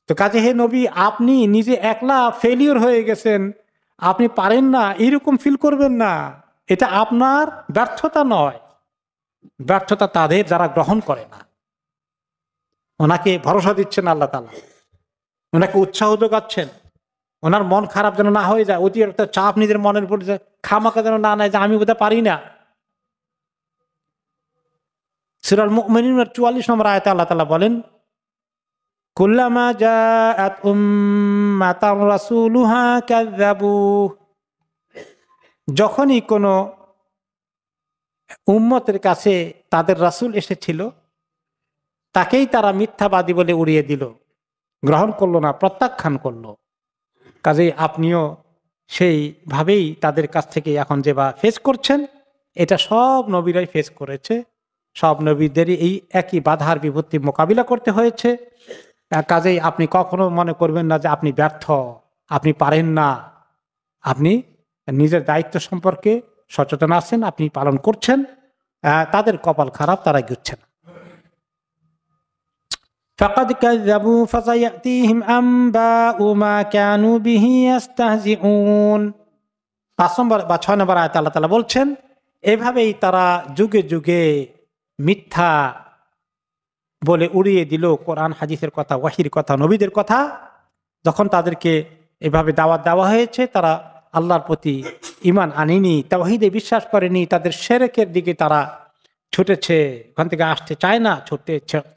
তো কাজে হে নবী, আপনি নিজে একলা ফেলিওর হয়ে গেছেন, আপনি পারেন না এরকম ফিল করবেন না। এটা আপনার ব্যর্থতা নয়, ব্যর্থতা তাদের যারা গ্রহণ করে না। ওনাকে ভরসা দিচ্ছেন আল্লাহ তাআলা, ওনাকে উৎসাহ যোগাচ্ছেন, ওনার মন খারাপ যেন না হয়ে যায়, অতিরিক্ত চাপ নিজের মনের উপর খামাকা যেন না নেয় যে আমি বোধহয় পারি না, সূরা মুমিনুনের 44 নম্বর আয়াতে আল্লাহ তাআলা বলেন, কুল্লামা জাআত উম্মাতার রাসূলুহা কাযযাবু, যখনই কোনো উম্মতের কাছে তাদের রাসূল এসেছিল তাকেই তারা মিথ্যাবাদী বলে উড়িয়ে দিল, গ্রহণ করলো না, প্রত্যাখ্যান করলো। কাজেই আপনিও সেইভাবেই তাদের কাছ থেকে এখন যে বা ফেস করছেন, এটা সব নবীরাই ফেস করেছে। সব নবীদেরই এই একই বাধার বিপত্তি মোকাবিলা করতে হয়েছে। কাজেই আপনি কখনো মনে করবেন না যে আপনি ব্যর্থ, আপনি পারেন না। আপনি নিজের দায়িত্ব সম্পর্কে সচেতন আছেন, আপনি পালন করছেন। তাদের কপাল খারাপ, তারা এগুচ্ছে না। ফাকাদ কাযযাবু ফাসায়াতিহিম আমবাউ মা কানু বিহি ইস্তাহজিউন। 5 নম্বর বা 6 নম্বর আয়াতে আল্লাহ তাআলা বলছেন, এভাবেই তারা যুগে যুগে মিথ্যা বলে উড়িয়ে দিল কোরআন হাদিসের কথা, ওয়াহির কথা, নবীদের কথা। যখন তাদেরকে এভাবে দাওয়াত দেওয়া হয়েছে, তারা আল্লাহর প্রতি ঈমান আনেনি, তাওহীদে বিশ্বাস করেনি, তাদের শিরকের দিকে তারা ছুটেছে, ওখান থেকে আসতে চায় না,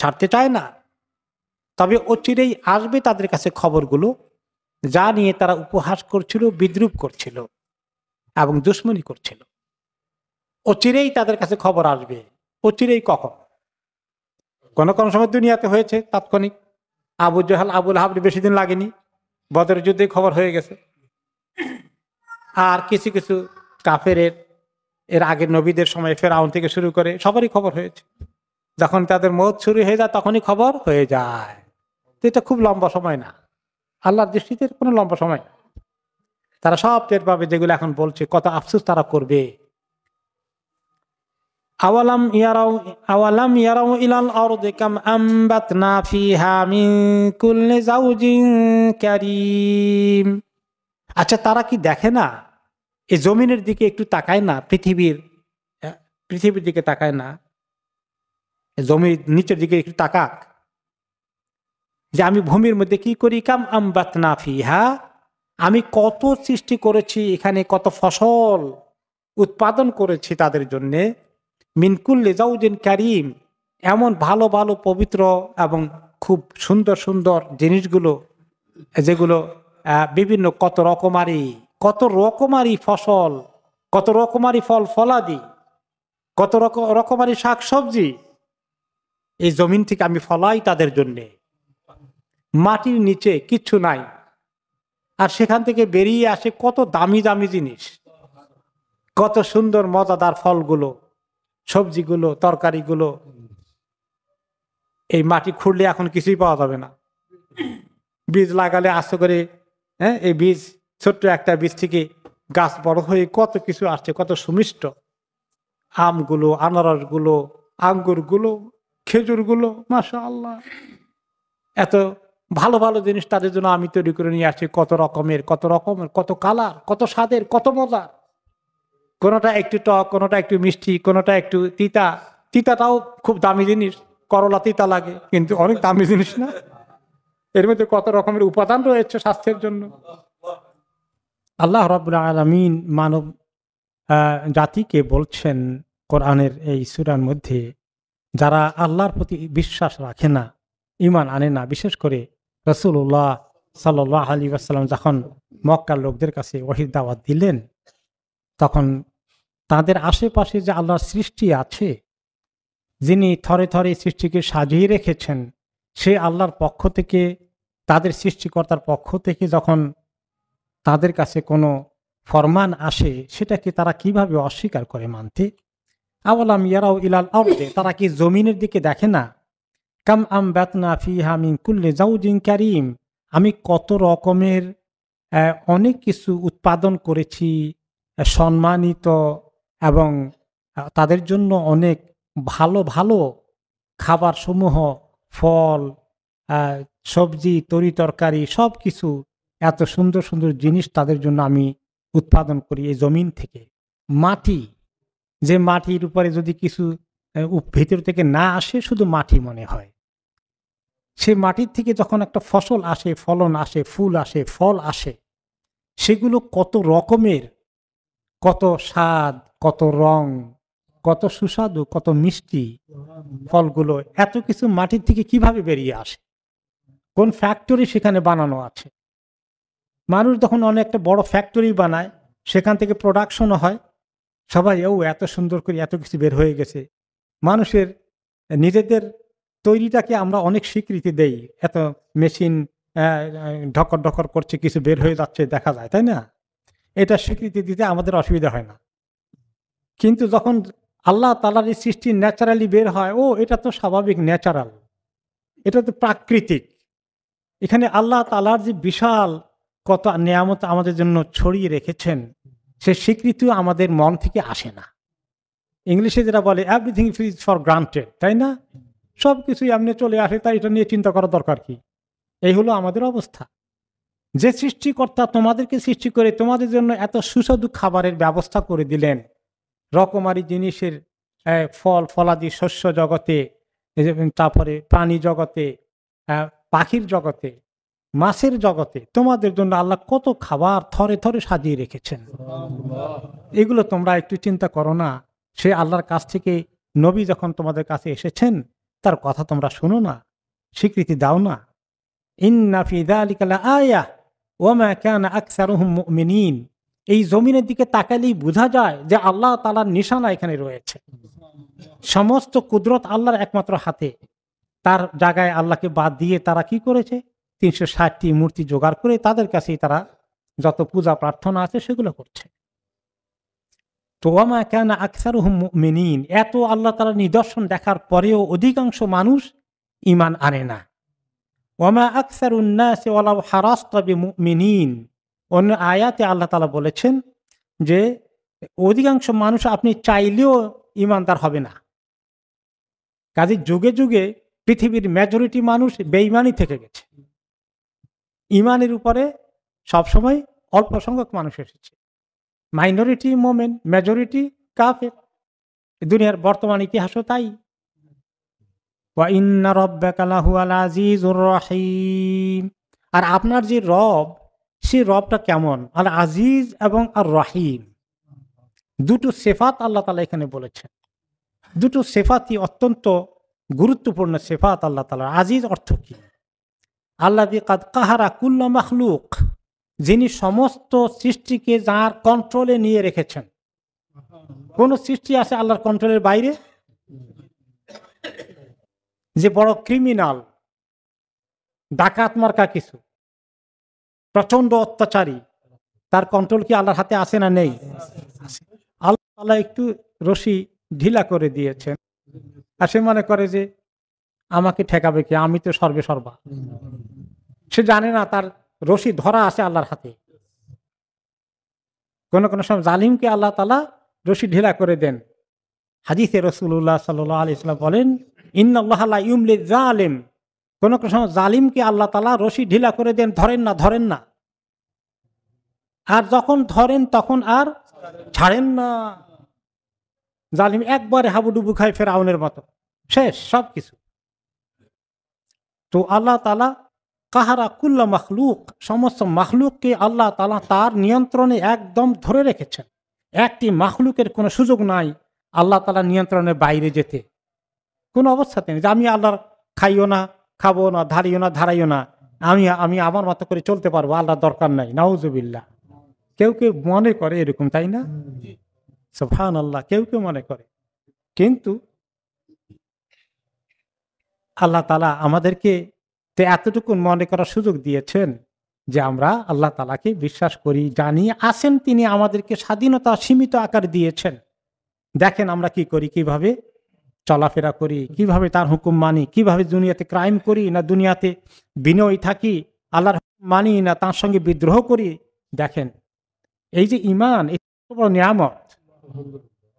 ছাড়তে চায় না। তবে অচিরেই আসবে তাদের কাছে খবরগুলো, যা নিয়ে তারা উপহাস করছিল, বিদ্রূপ করছিল এবং দুশমনী করছিল। অচিরেই তাদের কাছে খবর আসবে। অচিরেই কখন? কোন কোন সময় দুনিয়াতে হয়েছে তাৎক্ষণিক। আবু জাহাল, আবুল আহাব বেশি দিন লাগেনি, বদরের যুদ্ধে খবর হয়ে গেছে। আর কিছু কিছু কাফেরের এর আগের নবীদের সময় ফেরাউন থেকে শুরু করে সবারই খবর হয়েছে। যখন তাদের মওত শুরু হয়ে যায় তখনই খবর হয়ে যায়। এটা খুব লম্বা সময় না, আল্লাহর দৃষ্টিতে কোনো লম্বা সময় না। তারা সব টের পাবে যেগুলো এখন বলছে, কত আফসোস তারা করবে। আওয়ালাম ইয়ারাউ ইলাল আরদি কাম আমবাতনা ফিহা মিন কুল্লি যাওজিন কারীম। আচ্ছা, তারা কি দেখে না, এই জমিনের দিকে একটু তাকায় না, পৃথিবীর দিকে তাকায় না, জমির নিচের দিকে একটু তাকাক, যে আমি ভূমির মধ্যে কি করি। কাম আমবাতনা ফিহা, আমি কত সৃষ্টি করেছি এখানে, কত ফসল উৎপাদন করেছি তাদের জন্যে। মিন কুল্লি যাওজিন কারীম, এমন ভালো ভালো পবিত্র এবং খুব সুন্দর সুন্দর জিনিসগুলো, যেগুলো বিভিন্ন কত রকমারি ফসল, কত রকমারি ফল ফলাদি, কত রকমারি শাক সবজি এই জমিন থেকে আমি ফলাই তাদের জন্যে। মাটির নিচে কিচ্ছু নাই, আর সেখান থেকে বেরিয়ে আসে কত দামি দামি জিনিস, কত সুন্দর মজাদার ফলগুলো, সবজিগুলো, তরকারিগুলো। এই মাটি খুঁড়লে এখন কিছুই পাওয়া যাবে না। বীজ লাগালে আস্তে করে, এই বীজ, ছোট্ট একটা বীজ থেকে গাছ বড় হয়ে কত কিছু আসছে, কত সুমিষ্ট আমগুলো, আনারসগুলো, আঙ্গুরগুলো, খেজুরগুলো, মাশাআল্লাহ, এত ভালো ভালো জিনিস তাদের জন্য আমি তৈরি করে নিয়ে আসছি। কত রকমের, কত কালার, কত স্বাদের, কত মজা। কোনোটা একটু টক, কোনোটা একটু মিষ্টি, কোনোটা একটু তিতা। তিতাটাও খুব দামি জিনিস, করলা তিতা লাগে, কিন্তু অনেক দামি জিনিস না? এর মধ্যে কত রকমের উপাদান রয়েছে স্বাস্থ্যের জন্য। আল্লাহ রাব্বুল আলামিন মানব জাতিকে বলছেন কোরআনের এই সূরার মধ্যে, যারা আল্লাহর প্রতি বিশ্বাস রাখে না, ঈমান আনে না, বিশেষ করে রাসূলুল্লাহ সাল্লাল্লাহু আলাইহি ওয়াসাল্লাম যখন মক্কার লোকদের কাছে ওহীর দাওয়াত দিলেন, তখন তাদের আশেপাশে যে আল্লাহর সৃষ্টি আছে, যিনি থরে থরে সৃষ্টিকে সাজিয়ে রেখেছেন, সে আল্লাহর পক্ষ থেকে, তাদের সৃষ্টিকর্তার পক্ষ থেকে যখন তাদের কাছে কোনো ফরমান আসে, সেটাকে তারা কিভাবে অস্বীকার করে মানতে। আওয়ালাম ইয়ারাউ ইলাল আরদি, তারা কি জমিনের দিকে দেখে না। কাম আমবাতনা ফিহা মিন কুল্লি যাওজিন কারীম, আমি কত রকমের অনেক কিছু উৎপাদন করেছি, সম্মানিত এবং তাদের জন্য অনেক ভালো ভালো খাবার সমূহ, ফল, সবজি, তরি তরকারি, সব কিছু, এত সুন্দর সুন্দর জিনিস তাদের জন্য আমি উৎপাদন করি এই জমিন থেকে। মাটি, যে মাটির উপরে যদি কিছু ভিতর থেকে না আসে, শুধু মাটি মনে হয়, সে মাটির থেকে যখন একটা ফসল আসে, ফলন আসে, ফুল আসে, ফল আসে, সেগুলো কত রকমের, কত স্বাদ, কত রং, কত সুস্বাদু, কত মিষ্টি ফলগুলো, এত কিছু মাটির থেকে কিভাবে বেরিয়ে আসে, কোন ফ্যাক্টরি সেখানে বানানো আছে। মানুষ যখন অনেকটা বড় ফ্যাক্টরি বানায়, সেখান থেকে প্রোডাকশনও হয়, সবাই এত সুন্দর করে এত কিছু বের হয়ে গেছে। মানুষের নিজেদের তৈরিটাকে আমরা অনেক স্বীকৃতি দেই, এত মেশিন ঢকর ঢকর করছে, কিছু বের হয়ে যাচ্ছে দেখা যায়, তাই না? এটা স্বীকৃতি দিতে আমাদের অসুবিধা হয় না। কিন্তু যখন আল্লাহ তাআলার এই সৃষ্টি ন্যাচারালি বের হয়, এটা তো স্বাভাবিক, ন্যাচারাল, এটা তো প্রাকৃতিক। এখানে আল্লাহ তাআলার যে বিশাল কত নিয়ামত আমাদের জন্য ছড়িয়ে রেখেছেন, সে স্বীকৃতিও আমাদের মন থেকে আসে না। ইংলিশে যেটা বলে এভরিথিং ইজ ফর গ্রান্টেড, তাই না? সব কিছুই এমনি চলে আসে, তাই এটা নিয়ে চিন্তা করার দরকার কি? এই হলো আমাদের অবস্থা। যে সৃষ্টিকর্তা তোমাদেরকে সৃষ্টি করে তোমাদের জন্য এত সুস্বাদু খাবারের ব্যবস্থা করে দিলেন, রকমারি জিনিসের ফল ফলাদি, শস্য জগতে, তারপরে প্রাণী জগতে, পাখির জগতে, মাছের জগতে, তোমাদের জন্য আল্লাহ কত খাবার থরে থরে সাজিয়ে রেখেছেন। এগুলো তোমরা একটু চিন্তা করো না? সে আল্লাহর কাছ থেকে নবী যখন তোমাদের কাছে এসেছেন, তার কথা তোমরা শোনো না, স্বীকৃতি দাও না? ইন্না ফি যালিকা লাআয়াহ ওয়া মা কানা আকসারুহুম মুমিনিন। এই জমিনের দিকে তাকালেই বোঝা যায় যে আল্লাহ তাআলার নিশানা এখানে রয়েছে। সমস্ত কুদরত আল্লাহর একমাত্র হাতে। তার জায়গায় আল্লাহকে বাদ দিয়ে তারা কি করেছে? ৩৬০টি মূর্তি জোগাড় করে তাদের কাছেই তারা যত পূজা প্রার্থনা আছে সেগুলো করছে। তো ওয়া মা কানা আকসারুহুম মুমিনিন, এত আল্লাহ তাআলার নিদর্শন দেখার পরেও অধিকাংশ মানুষ ঈমান আনে না। ওয়ামা আকসারুন নাসি ওয়ালাউ হারাসতা বিমুমিনিন। অন্য আয়াতে আল্লাহ তাআলা বলেছেন যে অধিকাংশ মানুষ আপনি চাইলেও ঈমানদার হবে না। কাজে যুগে যুগে পৃথিবীর মেজরিটি মানুষ বেঈমানি থেকে গেছে, ঈমানের উপরে সবসময় অল্প সংখ্যক মানুষ এসেছে। মাইনরিটি মোমেন, মেজরিটি কাফের। দুনিয়ার বর্তমান ইতিহাসও তাই। ওয়া ইন্না রাব্বাকা লাহুয়াল আজিজুর রহিম। আর আপনার যে রব, সেই রবটা কেমন? আল আজিজ এবং আর রহিম, দুটো সিফাত আল্লাহ তাআলা এখানে বলেছেন। দুটো সিফাতই অত্যন্ত গুরুত্বপূর্ণ সিফাত আল্লাহ তাআলা। আজিজ অর্থ কি? আল্লাযী কাদ কাহারা কুল্লা মাখলুক, যিনি সমস্ত সৃষ্টিকে যার কন্ট্রোলে নিয়ে রেখেছেন। কোন সৃষ্টি আছে আল্লাহর কন্ট্রোলের বাইরে? যে বড় ক্রিমিনাল, ডাকাত মার্কা কিছু, প্রচন্ড অত্যাচারী, তার কন্ট্রোল কি আল্লাহর হাতে আছে না নেই? আল্লাহ তাআলা একটু রশি ঢিলা করে দিয়েছেন, আর সে মনে করে যে আমাকে ঠেকাবে কি, আমি তো সর্বে সর্বা। সে জানে না তার রশি ধরা আছে আল্লাহর হাতে। কোন কোন সময় জালিমকে আল্লাহ তাআলা রশি ঢিলা করে দেন। হাদিসে রাসূলুল্লাহ সাল্লাল্লাহু আলাইহি ওয়াসাল্লাম বলেন, ইন্নাল্লাহা লা ইউমলিয যালিম। কোন কোন সময় জালিমকে আল্লাহ তাআলা রশি ঢিলা করে দেন, ধরেন না। আর যখন ধরেন তখন আর ছাড়েন না। জালিম একবারে হাবুডুবু খায় ফেরাউনের মতো, শেষ সবকিছু। তো আল্লাহ তাআলা কাহারা কুল্লা মাখলুক, সমস্ত মাখলুককে আল্লাহ তাআলা তার নিয়ন্ত্রণে একদম ধরে রেখেছেন। একটি মাখলুকের কোনো সুযোগ নাই আল্লাহ তাআলার নিয়ন্ত্রণের বাইরে যেতে, কোন অবস্থাতে নেই। যে আমি আল্লাহর খাইও না, খাবো না, ধারাইও না, আমি আমার মতো করে চলতে পারবো, আল্লাহর দরকার নাই। নাউজুবিল্লাহ। কেউ কেউ মনে করে এরকম, তাই না? সুবহানাল্লাহ, কেউ কেউ মনে করে। কিন্তু আল্লাহ তাআলা আমাদেরকে এতটুকু মনে করার সুযোগ দিয়েছেন যে আমরা আল্লাহ তাআলাকে বিশ্বাস করি, জানি আছেন, তিনি আমাদেরকে স্বাধীনতা সীমিত আকার দিয়েছেন। দেখেন আমরা কি করি, কিভাবে চলাফেরা করি, কিভাবে তার হুকুম মানি, কিভাবে দুনিয়াতে ক্রাইম করি না দুনিয়াতে বিনয়ী থাকি, আল্লাহর হুকুম মানি না তার সঙ্গে বিদ্রোহ করি। দেখেন এই যে ঈমান, এই কত বড় নিয়ামত।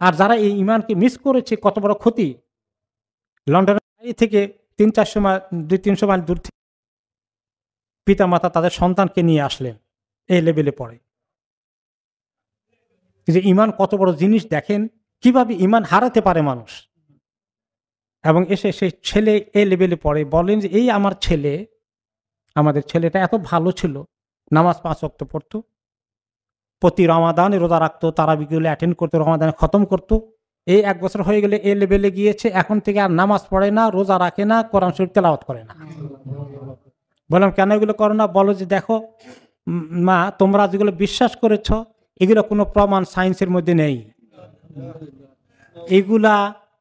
আর যারা এই ঈমানকে মিস করেছে কত বড় ক্ষতি। লন্ডনের থেকে 300-400 মাইল, 200-300 মাইল দূর থেকে পিতা মাতা তাদের সন্তানকে নিয়ে আসলেন, এই লেভেলে পড়ে। যে ঈমান কত বড় জিনিস, দেখেন কিভাবে ঈমান হারাতে পারে মানুষ। এবং এসে সেই ছেলে এই লেভেলে পড়ে, বলেন যে এই আমার ছেলে, আমাদের ছেলেটা এত ভালো ছিল, নামাজ 5 ওয়াক্ত পড়তো, প্রতি রমাদানে রোজা রাখতো, তারাবিগুলো অ্যাটেন্ড করতো, রমাদানে খতম করতো, এই 1 বছর হয়ে গেলে এ লেভেলে গিয়েছে, এখন থেকে আর নামাজ পড়ে না, রোজা রাখে না, কোরআন শরীফ তেলাওয়াত করে না। বললাম কেন এগুলো করো না? বলো যে দেখো মা, তোমরা যেগুলো বিশ্বাস করেছো এগুলো কোনো প্রমাণ সায়েন্সের মধ্যে নেই, এগুলা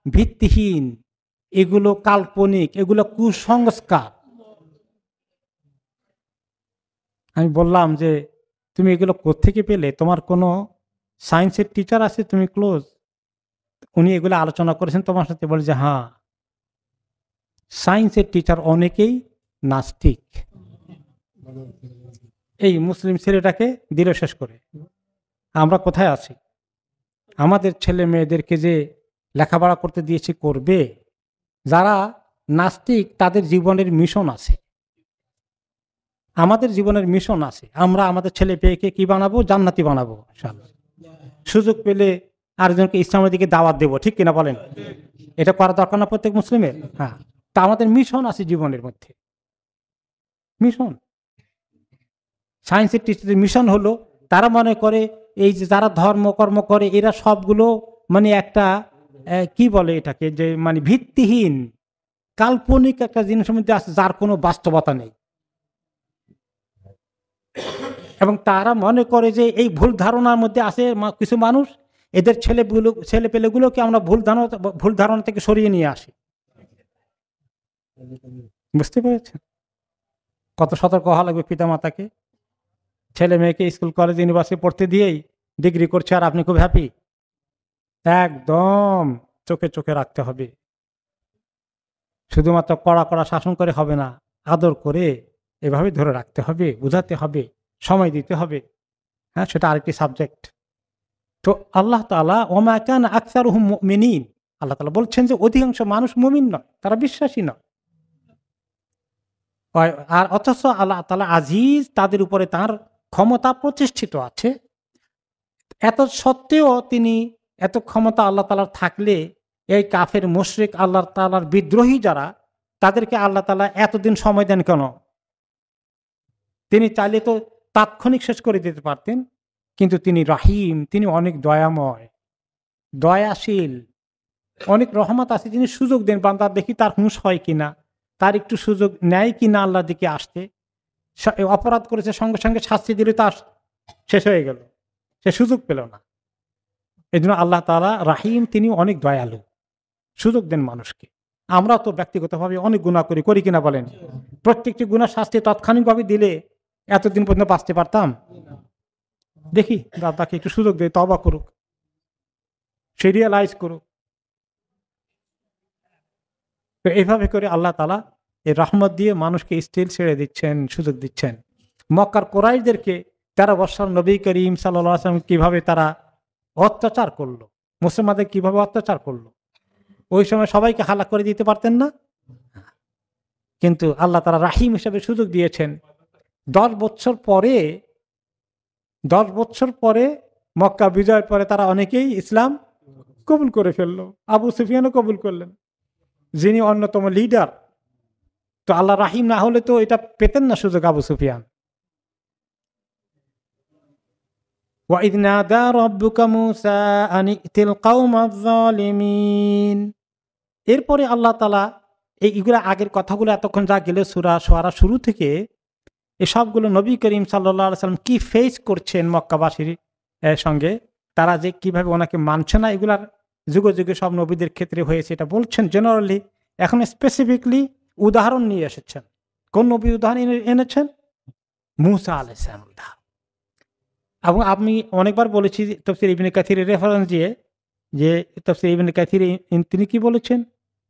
ভিত্তিহীন, এগুলো কাল্পনিক, এগুলো কুসংস্কার। আমি বললাম যে তুমি এগুলো কোত্থেকে পেলে? তোমার কোনো সায়েন্সের টিচার আছে তুমি ক্লোজ? উনি এগুলো আলোচনা করেছেন তোমার সাথে? বলে যে হ্যাঁ, সায়েন্সের টিচার অনেকেই নাস্তিক। এই মুসলিম ছেলেটাকে দিল শেষ করে। আমরা কোথায় আছি? আমাদের ছেলে মেয়েদেরকে যে লেখাপড়া করতে দিয়েছি করবে, যারা নাস্তিক তাদের জীবনের মিশন আছে, আমাদের জীবনের মিশন আছে। আমরা আমাদের ছেলে পেয়েকে কি বানাবো? জান্নাতি বানাবো ইনশাআল্লাহ। সুযোগ পেলে আরেকজনকে ইসলামের দিকে দাওয়াত দেবো, ঠিক কিনা বলেন? এটা করা দরকার না প্রত্যেক মুসলিমের? হ্যাঁ, তা আমাদের মিশন আছে জীবনের মধ্যে, মিশন। সায়েন্সের টিচারদের মিশন হলো, তারা মনে করে এই যে যারা ধর্মকর্ম করে এরা সবগুলো মানে একটা কি বলে এটাকে, যে মানে ভিত্তিহীন কাল্পনিক একটা জিনিসের মধ্যে আছে, যার কোনো বাস্তবতা নেই। এবং তারা মনে করে যে এই ভুল ধারণার মধ্যে আছে কিছু মানুষ, এদের ছেলে পেলেগুলোকে আমরা ভুল ধারণা থেকে সরিয়ে নিয়ে আসি। বুঝতে পেরেছেন কত সতর্ক হওয়া লাগবে পিতা মাতাকে? ছেলে মেয়েকে স্কুল কলেজ ইউনিভার্সিটি পড়তে দিয়েই ডিগ্রি করছে আর আপনি খুব হ্যাপি? একদম চোখে চোখে রাখতে হবে। শুধুমাত্র কড়া কড়া শাসন করে হবে না, আদর করে এভাবে ধরে রাখতে হবে, বুঝাতে হবে, সময় দিতে হবে। হ্যাঁ, সেটা আরেকটি সাবজেক্ট। তো আল্লাহ তাআলা ওমা কানা আকসারুহুম মুমিনিন, আল্লাহ তাআলা বলছেন যে অধিকাংশ মানুষ মুমিন নয়, তারা বিশ্বাসী নয়। আর অথচ আল্লাহ তাআলা আজিজ, তাদের উপরে তার ক্ষমতা প্রতিষ্ঠিত আছে। এত সত্ত্বেও তিনি, এত ক্ষমতা আল্লাহ তাআলার থাকলে এই কাফের মুশরিক আল্লাহ তাআলার বিদ্রোহী যারা, তাদেরকে আল্লাহ তাআলা এতদিন সময় দেন কেন? তিনি চাইলে তো তাৎক্ষণিক শেষ করে দিতে পারতেন, কিন্তু তিনি রাহিম, তিনি অনেক দয়াময়, দয়াশীল, অনেক রহমত আছে। তিনি সুযোগ দেন, বান্দা দেখি তার হুঁশ হয় কিনা, তার একটু সুযোগ নেয় কিনা আল্লাহর দিকে আসতে। অপরাধ করেছে, সঙ্গে সঙ্গে শাস্তি দিলে তা শেষ হয়ে গেল, সে সুযোগ পেল না। এই জন্য আল্লাহ তাআলা রাহিম, তিনি অনেক দয়ালু, সুযোগ দেন মানুষকে। আমরা তো ব্যক্তিগতভাবে অনেক গুনাহ করি কিনা বলেন? প্রত্যেকটি গুনাহ শাস্তি তাৎক্ষণিকভাবে দিলে এতদিন পর্যন্ত বাঁচতে পারতাম? দেখি তাকে একটু সুযোগ দেয়, তওবা করুক, সে রিয়ালাইজ করুক। তো এইভাবে করে আল্লাহ তাআলা এই রহমত দিয়ে মানুষকে স্টিল ছেড়ে দিচ্ছেন, সুযোগ দিচ্ছেন। মক্কার কুরাইশদেরকে 13 বছর নবী করিম সাল্লাল্লাহু আলাইহি ওয়াসাল্লাম কিভাবে তারা অত্যাচার করলো, মুসলমানদের কিভাবে অত্যাচার করলো, ওই সময় সবাইকে হালাক করে দিতে পারতেন না? কিন্তু আল্লাহ তাআলা রাহিম হিসেবে সুযোগ দিয়েছেন। 10 বছর পরে মক্কা বিজয়ের পরে তারা অনেকেই ইসলাম কবুল করে ফেললো। আবু সুফিয়ানও কবুল করলেন, যিনি অন্যতম লিডার। তো আল্লাহ রাহিম না হলে তো এটা পেতেন না সুযোগ আবু সুফিয়ান। وَإِذْ نَادَى رَبُّكَ مُوسَىٰ أَنِ ائْتِ الْقَوْمَ الظَّالِمِينَ। এরপরে আল্লাহ তাআলা এইগুলা আগের কথাগুলো এতক্ষণ যা গেল সূরা শুআরা শুরু থেকে, এসবগুলো নবী করিম সাল্লাল্লাহু আলাইহি ওয়াসাল্লাম কি ফেস করছেন মক্কাবাসীর সঙ্গে, তারা যে কিভাবে ওনাকে মানছে না, এগুলার যুগে যুগে সব নবীদের ক্ষেত্রে হয়েছে, এটা বলছেন জেনারেলি। এখন স্পেসিফিকলি উদাহরণ নিয়ে এসেছেন। কোন নবী উদাহরণ এনেছেন? মূসা আলাইহিস সালাম উদাহরণ। এবং আমি অনেকবার বলেছি তাফসীর ইবনে কাসিরের রেফারেন্স দিয়ে, যে তাফসীর ইবনে কাসির তিনি কি বলেছেন?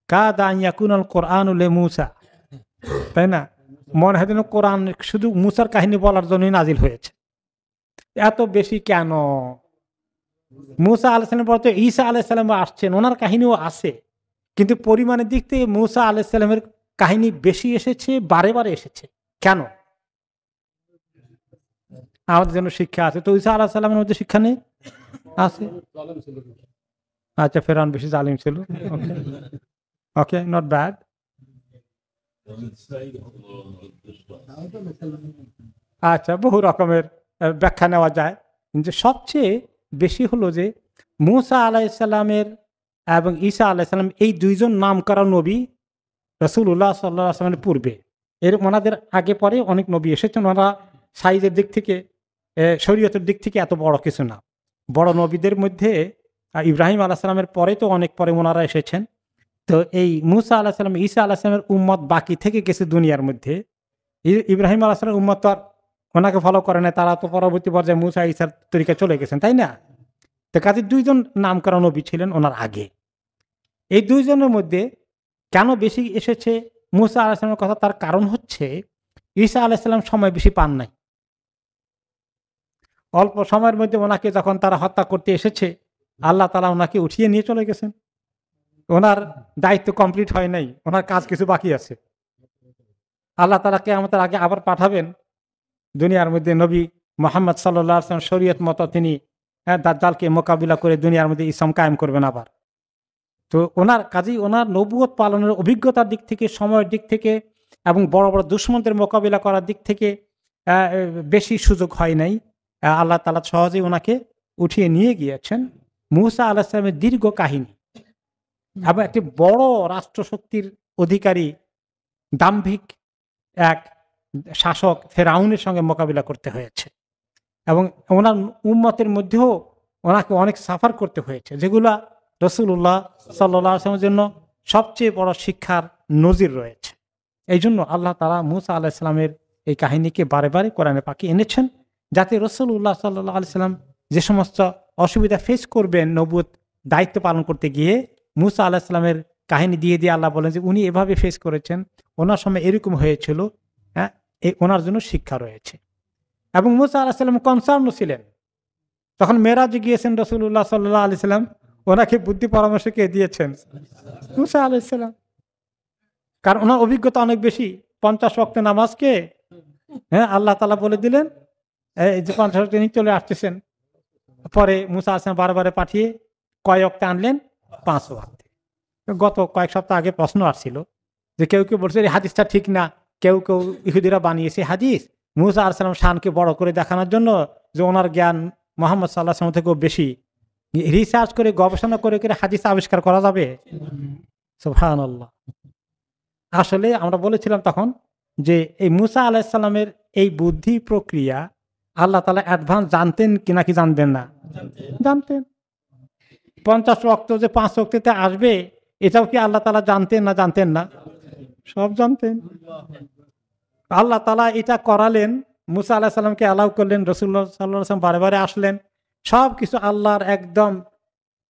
কাদা আন ইয়াকুনাল কুরআনু লিমূসা, তাই না? মনে হয় যেন কোরআন শুধু মূসার কাহিনী বলার জন্যই নাজিল হয়েছে। এত বেশি কেন? মূসা আলাইহিস সালামের পর তো ঈসা আলাইহিস সালাম আসছেন, ওনার কাহিনীও আছে, কিন্তু পরিমাণের দিক থেকে মূসা আলাইহিস সালামের কাহিনী বেশি এসেছে, বারে বারে এসেছে। কেন? আমাদের জন্য শিক্ষা আছে। তো ঈসা আলাইহিস সালামের মধ্যে শিক্ষা নেই? আছে। আচ্ছা, ফেরাউন বেশি জালিম ছিল। ওকে, নট ব্যাড। আচ্ছা, বহু রকমের ব্যাখ্যা নেওয়া যায়, কিন্তু সবচেয়ে বেশি হলো যে মূসা আলাইহিস সালামের এবং ঈসা আলাইসাল্লাম এই দুইজন নাম করা নবী রাসূলুল্লাহ সাল্লাল্লাহু আলাইহি ওয়াসাল্লামের পূর্বে। ওনাদের আগে পরে অনেক নবী এসেছেন। ওনারা সাইজের দিক থেকে শরীয়তের দিক থেকে এত বড় কিছু না। বড় নবীদের মধ্যে ইব্রাহিম আলাইহিস সালামের পরে তো অনেক পরে ওনারা এসেছেন। তো এই মুসা আলাইহিস সালাম, ঈসা আলাইহিস সালামের উম্মত বাকি থেকে গেছে দুনিয়ার মধ্যে। ইব্রাহিম আলাইহিস সালামের উম্মত তো আর ওনাকে ফলো করে না, তারা তো পরবর্তী পর্যায়ে মুসা ঈসার তরিকা চলে গেছেন, তাই না? তো কাজে দুইজন নামকরা নবী ছিলেন ওনার আগে। এই দুইজনের মধ্যে কেন বেশি এসেছে মুসা আলাইহিস সালামের কথা, তার কারণ হচ্ছে ঈসা আলাইহিস সালাম সময় বেশি পান নাই। অল্প সময়ের মধ্যে ওনাকে যখন তারা হত্যা করতে এসেছে, আল্লাহ তাআলা ওনাকে উঠিয়ে নিয়ে চলে গেছেন। ওনার দায়িত্ব কমপ্লিট হয় নাই, ওনার কাজ কিছু বাকি আছে। আল্লাহ তাআলা কিয়ামতের আগে আবার পাঠাবেন দুনিয়ার মধ্যে নবী মুহাম্মদ সাল্লাল্লাহু আলাইহি ওয়াসাল্লাম শরীয়ত মতো তিনি দাজ্জালকে মোকাবিলা করে দুনিয়ার মধ্যে ইসলাম কায়েম করবেন আবার। তো ওনার কাজেই ওনার নবুয়ত পালনের অভিজ্ঞতার দিক থেকে, সময়ের দিক থেকে এবং বড় বড় দুশমনদের মোকাবিলা করার দিক থেকে বেশি সুযোগ হয় নাই। আল্লাহ তাআলা সহজেই ওনাকে উঠিয়ে নিয়ে গিয়েছেন। মুসা আলাইহিস সালামের দীর্ঘ কাহিনী এবং একটি বড় রাষ্ট্রশক্তির অধিকারী দাম্ভিক এক শাসক ফেরাউনের সঙ্গে মোকাবিলা করতে হয়েছে এবং ওনার উম্মতের মধ্যেও ওনাকে অনেক সাফার করতে হয়েছে, যেগুলা রাসূলুল্লাহ সাল্লাল্লাহু আলাইহি ওয়াসাল্লামের জন্য সবচেয়ে বড় শিক্ষার নজির রয়েছে। এই জন্য আল্লাহ তাআলা মুসা আলাইহিস সালামের এই কাহিনীকে বারে বারে কোরআনে পাকে এনেছেন, যাতে রাসূলুল্লাহ সাল্লাল্লাহু আলাইহি ওয়াসাল্লাম যে সমস্ত অসুবিধা ফেস করবেন নবুয়ত দায়িত্ব পালন করতে গিয়ে, মুসা আলাইহিস সালামের কাহিনী দিয়ে দিয়ে আল্লাহ বলেন যে উনি এভাবে ফেস করেছেন, ওনার সময় এরকম হয়েছিল, হ্যাঁ, ওনার জন্য শিক্ষা রয়েছে। এবং মুসা আলাইহিস সালাম কনসার্নও ছিলেন। তখন মেরাজে গিয়েছেন রাসূলুল্লাহ সাল্লাল্লাহু আলাইহি ওয়াসাল্লাম, ওনাকে বুদ্ধি পরামর্শ কে দিয়েছেন? মুসা আলাইহিস সালাম। কারণ ওনার অভিজ্ঞতা অনেক বেশি। 50 ওয়াক্ত নামাজকে আল্লাহ তাআলা বলে দিলেন এই যে 50 ওয়াক্ত তিনি চলে আসতেছেন। পরে মুসা আলাইহিস সালাম বারে পাঠিয়ে কয় ওয়াক্তে আনলেন? 5 ওয়াক্তে। গত কয়েক সপ্তাহ আগে প্রশ্ন আসছিল যে কেউ কেউ বলছে এই হাদিসটা ঠিক না, কেউ কেউ ইহুদিরা বানিয়েছে হাদিস মুসা আলাইহিস সালাম শানকে বড় করে দেখানোর জন্য, যে ওনার জ্ঞান মুহাম্মদ সাল্লাল্লাহু আলাইহি ওয়াসাল্লাম থেকেও বেশি। রিসার্চ করে গবেষণা করে করে হাদিস আবিষ্কার করা যাবে? সুবহানাল্লাহ। আসলে আমরা বলেছিলাম তখন যে এই মুসা আলাইহিস সালামের এই বুদ্ধি প্রক্রিয়া আল্লাহ তাআলা অ্যাডভান্স জানতেন কি নাকি জানতেন না? জানতেন। 50 ওয়াক্ত যে 5 ওয়াক্তে আসবে এটাও কি আল্লাহ তাআলা জানতেন না জানতেন না? সব জানতেন। আল্লাহ তাআলা এটা করালেন, মুসা আলাইহিস সালামকে অ্যালাউ করলেন, রাসূলুল্লাহ সাল্লাল্লাহু আলাইহি ওয়াসাল্লাম বারে বারে আসলেন। সব কিছু আল্লাহর একদম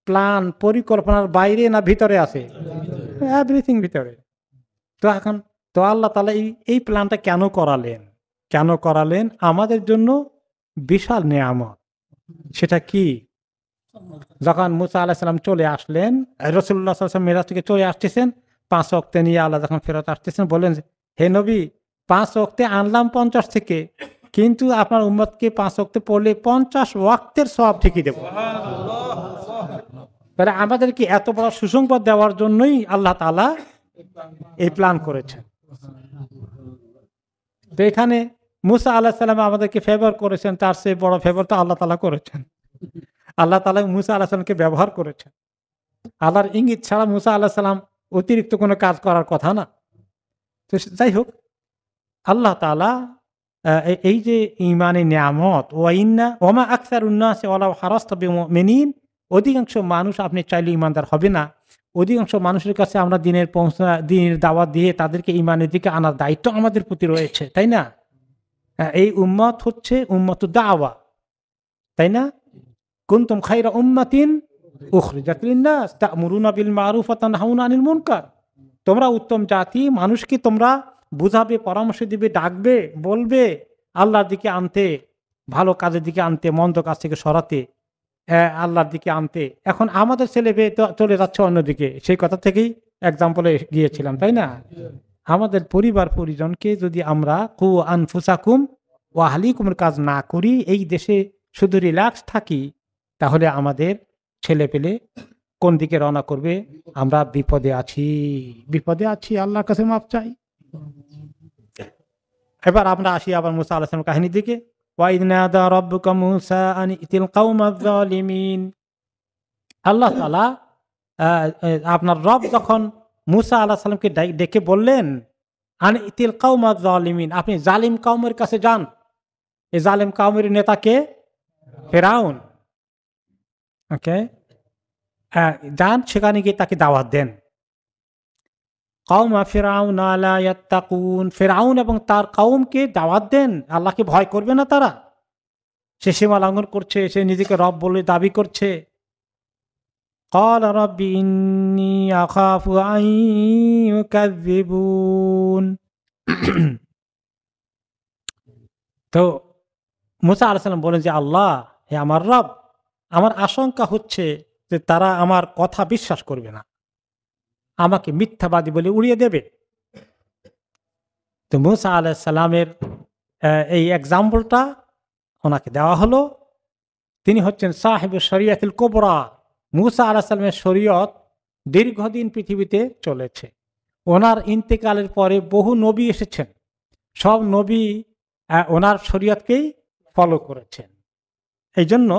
প্ল্যান পরিকল্পনার বাইরে না ভিতরে আছে? এভরিথিং ভিতরে। তো এখন তো আল্লাহ তাআলা এই প্ল্যানটা কেন করালেন? কেন করালেন? আমাদের জন্য বিশাল নেয়ামত। সেটা কি? যখন মুসা আলাইহিস সালাম চলে আসলেন, রাসূলুল্লাহ সাল্লাল্লাহু আলাইহি ওয়াসাল্লাম মেরাজ থেকে চলে আসতেছেন, 5 ওয়াক্তে নিয়ে আল্লাহ যখন ফেরত আসতেছেন বললেন, হে নবী 5 ওয়াক্তে আনলাম 50 থেকে, কিন্তু আপনার উম্মতকে 5 ওয়াক্তে পড়লে 50 ওয়াক্তের সওয়াব ঠিকই দেব। তাহলে আমাদেরকে এত বড় সুসংবাদ দেওয়ার জন্যই আল্লাহ তাআলা এই প্ল্যান করেছেন। তো এখানে মুসা আলাইহিস সালাম আমাদেরকে ফেভার করেছেন, তার চেয়ে বড় ফেভার তো আল্লাহ তাআলা করেছেন। আল্লাহ তাআলা মুসা আলাইহিস সালামকে ব্যবহার করেছেন। আল্লাহর ইঙ্গিত ছাড়া মুসা আলাইহিস সালাম অতিরিক্ত কোনো কাজ করার কথা না। তো যাই হোক, আল্লাহ তাআলা এই যে ঈমানের নিয়ামত, ওমা আকসারুন নাসি ওয়ালাউ হারাসতা বিমুমিনিন, অধিকাংশ মানুষ আপনি চাইলে ঈমানদার হবে না। অধিকাংশ মানুষের কাছে আমরা দিনের দাওয়াত দিয়ে তাদেরকে ঈমানের দিকে আনার দায়িত্ব আমাদের প্রতি রয়েছে, তাই না? এই উম্মত হচ্ছে উম্মতুদ দাওয়া, তাই না? কুনতুম খায়রা উম্মাতিন উখরিজাত লিন-নাস তা'মুরুনা বিল মা'রুফ ওয়া তানহাউনা আনিল মুনকার। তোমরা উত্তম জাতি, মানুষকে তোমরা বুঝাবে, পরামর্শ দিবে, ডাকবে, বলবে আল্লাহর দিকে আনতে, ভালো কাজের দিকে আনতে, মন্দ কাজ থেকে সরাতে, আল্লাহর দিকে আনতে। এখন আমাদের ছেলে মেয়ে তো চলে যাচ্ছে অন্যদিকে, সেই কথা থেকেই এক্সাম্পলে গিয়েছিলাম, তাই না? আমাদের পরিবার পরিজনকে যদি আমরা কু আনফুসাকুম ওয়া আহলিকুমের কাজ না করি, এই দেশে শুধু রিল্যাক্স থাকি, তাহলে আমাদের ছেলে পেলে কোন দিকে রওনা করবে? আমরা বিপদে আছি, বিপদে আছি, আল্লাহর কাছে মাপ চাই। এবার আমরা আসি আবার মুসা আলাইহিস সালামের কাহিনীর দিকে। ওয়াইদ নাদা রাব্বুকা মুসা আন ইতিল কওমাজ জালিমিন। আল্লাহ তাআলা আপনার রব যখন মুসা আলাইহিস সালামকে ডেকে বললেন আন ইতিল কওমা যালিমিন, আপনি জালিম কওমের কাছে যান। এই জালিম কওমের নেতাকে ফেরাউন, ওকে, যান সেখানে গিয়ে তাকে দাওয়াত দেন। কওমা ফিরআউন লা ইয়াত্তাকুন, ফিরআউন এবং তার কওমকে দাওয়াত দেন, আল্লাহকে ভয় করবে না তারা। সে সীমা লঙ্ঘন করছে, সে নিজেকে রব বলে দাবি করছে। ক্বালা রাব্বি ইন্নী আখাফু আন ইউকাযযিবুন। তো মুসা আলাইহিস সালাম বলেন যে আল্লাহ, হে আমার রব, আমার আশঙ্কা হচ্ছে যে তারা আমার কথা বিশ্বাস করবে না, আমাকে মিথ্যাবাদী বলে উড়িয়ে দেবে। তো মুসা আলাইহিস সালামের এই এক্সাম্পলটা ওনাকে দেওয়া হলো। তিনি হচ্ছেন সাহিবুশ শরিয়াতুল কুবরা। মুসা আলাইহিস সালামের শরীয়ত দীর্ঘদিন পৃথিবীতে চলেছে। ওনার ইন্তেকালের পরে বহু নবী এসেছেন, সব নবী ওনার শরীয়তকেই ফলো করেছেন। এই জন্য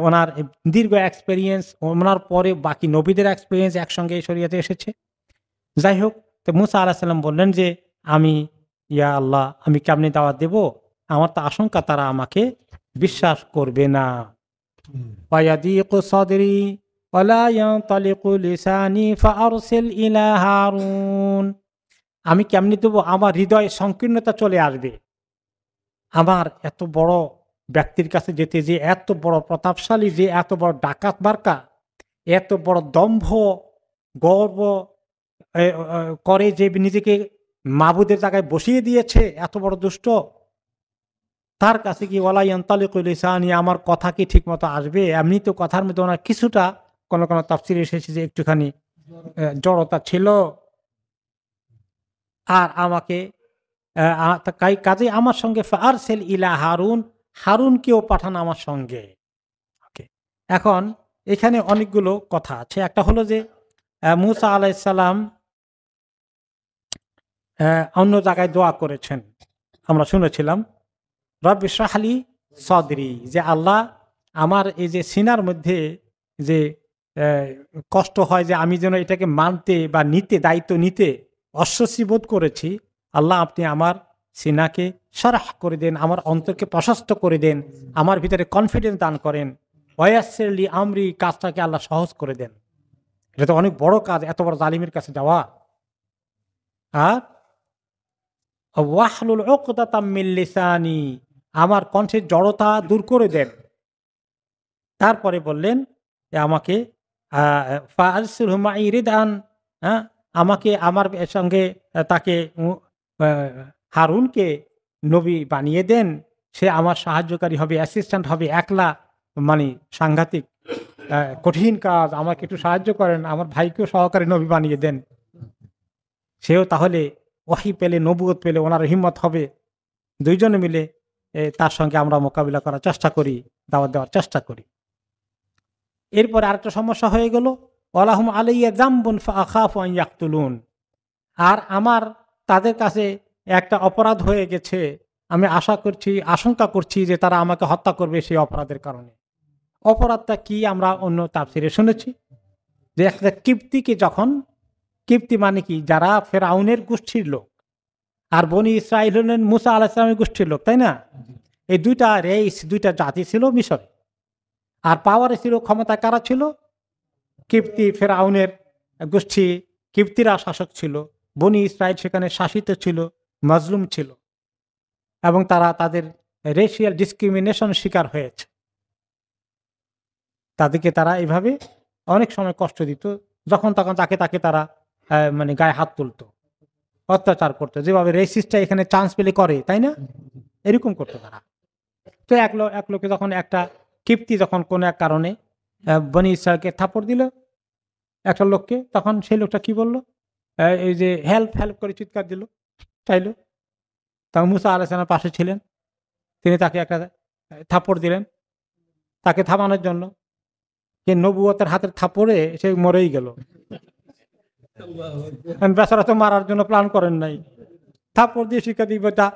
ওনার দীর্ঘ এক্সপেরিয়েন্স, ওনার পরে বাকি নবীদের এক্সপেরিয়েন্স একসঙ্গে এই শরীয়তে এসেছে। যাই হোক, তো মুসা আলাইহিস সালাম বললেন যে আমি, ইয়া আল্লাহ, আমি কেমনি দাওয়াত দেব? আমার তো আশঙ্কা তারা আমাকে বিশ্বাস করবে না। ওয়ায়াদিকু সাদরি ওয়ালা ইয়ানতালিকু লিসানি ফাআরসিল ইলা হারুন। আমি কেমনি দেব? আমার হৃদয়ে সংকীর্ণতা চলে আসবে। আমার এত বড় ব্যক্তির কাছে যেতে, যে এত বড় প্রতাপশালী, যে এত বড় ডাকাত মার্কা, এত বড় দম্ভ গর্ব করে, যে নিজেকে মাবুদের জায়গায় বসিয়ে দিয়েছে, এত বড় দুষ্ট, তার কাছে কি ওয়ালা ইয়ানতালিকু লিসানি, আমার কথা কি ঠিক মতো আসবে? এমনি তো কথার মধ্যে ওনার কিছুটা কোন কোন তাফসীরে এসেছে যে একটুখানি জড়তা ছিল। আর আমাকে কাজে আমার সঙ্গে ফারসিল ইলা হারুন, হারুনকেও পাঠান আমার সঙ্গে। ওকে, এখন এখানে অনেকগুলো কথা আছে। একটা হলো যে মুসা আলাইহিস সালাম অন্য জায়গায় দোয়া করেছেন, আমরা শুনেছিলাম, রব্বি ইশরাহ লি সদরি, যে আল্লাহ, আমার এই যে সিনার মধ্যে যে কষ্ট হয়, যে আমি যেন এটাকে মানতে বা নিতে, দায়িত্ব নিতে অস্বস্তি বোধ করেছি, আল্লাহ আপনি আমার সিনাকে শরহ করে দেন, আমার অন্তরকে প্রশস্ত করে দেন, আমার ভিতরে কনফিডেন্স দান করেন। ওয়ায়াসসির লি আমরি, কাজটাকে আল্লাহ সহজ করে দেন। এটা তো অনেক বড় কাজ, এত বড় জালিমের কাছে যাওয়া। আর ওয়াহলুল উকদাতাম মিন লিসানি, আমার কণ্ঠের জড়তা দূর করে দেন। তারপরে বললেন আমাকে ফারসিলহু মাই রিদান, আমাকে আমার সঙ্গে তাকে হারুনকে নবী বানিয়ে দেন, সে আমার সাহায্যকারী হবে, অ্যাসিস্ট্যান্ট হবে। একলা মানে সাংঘাতিক কঠিন কাজ, আমাকে একটু সাহায্য করেন, আমার ভাইকেও সহকারী নবী বানিয়ে দেন। সেও তাহলে ওহী পেলে, নবুয়ত পেলে ওনার হিম্মত হবে। দুইজনে মিলে তার সঙ্গে আমরা মোকাবিলা করার চেষ্টা করি, দাওয়াত দেওয়ার চেষ্টা করি। এরপর আরেকটা সমস্যা হয়ে গেল, ওয়ালাহুম আলাইয়া যামবুন ফাআখাফু আন ইয়াকতুলুন, আর আমার তাদের কাছে একটা অপরাধ হয়ে গেছে, আমি আশঙ্কা করছি যে তারা আমাকে হত্যা করবে সেই অপরাধের কারণে। অপরাধটা কি আমরা অন্য তাফসীরে শুনেছি, যে একটা কিপ্তিকে, যখন কিপ্তি মানে কি, যারা ফেরাউনের গোষ্ঠীর লোক, আর বনি ইসরাইল হলেন মুসা আলাইহিস সালামের গোষ্ঠীর লোক, তাই না? এই দুইটা রেস, দুইটা জাতি ছিল মিশরে। আর পাওয়ারে ছিল, ক্ষমতা কারা ছিল? কিপ্তি, ফেরাউনের গোষ্ঠী, কিপ্তিরা শাসক ছিল। বনি ইসরাইল সেখানে শাসিত ছিল, মাজলুম ছিল, এবং তারা তাদের রেশিয়াল ডিসক্রিমিনেশন শিকার হয়েছে। তাদেরকে তারা এভাবে অনেক সময় কষ্ট দিত, যখন তখন তাকে তারা মানে গায়ে হাত তুলতো, অত্যাচার করতো, যেভাবে রেসিস্টটা এখানে চান্স পেলে করে, তাই না? এরকম করতো তারা। তো এক লোকে যখন, একটা কিপ্তি যখন কোনো এক কারণে বনি ইসরায়েলকে থাপড় দিল একটা লোককে, তখন সেই লোকটা কি বলল? এই যে হেল্প হেল্প করে চিৎকার দিল, চাইলো। তখন মুসা আলাইহিস সালামের পাশে ছিলেন, তিনি তাকে একটা থাপড় দিলেন তাকে থামানোর জন্য। যে নবুয়তের হাতের থাপড়ে সে মরেই গেল। বেচারা তো মারার জন্য প্ল্যান করেন নাই, থাপড় দিয়ে শিক্ষা দিব, যা,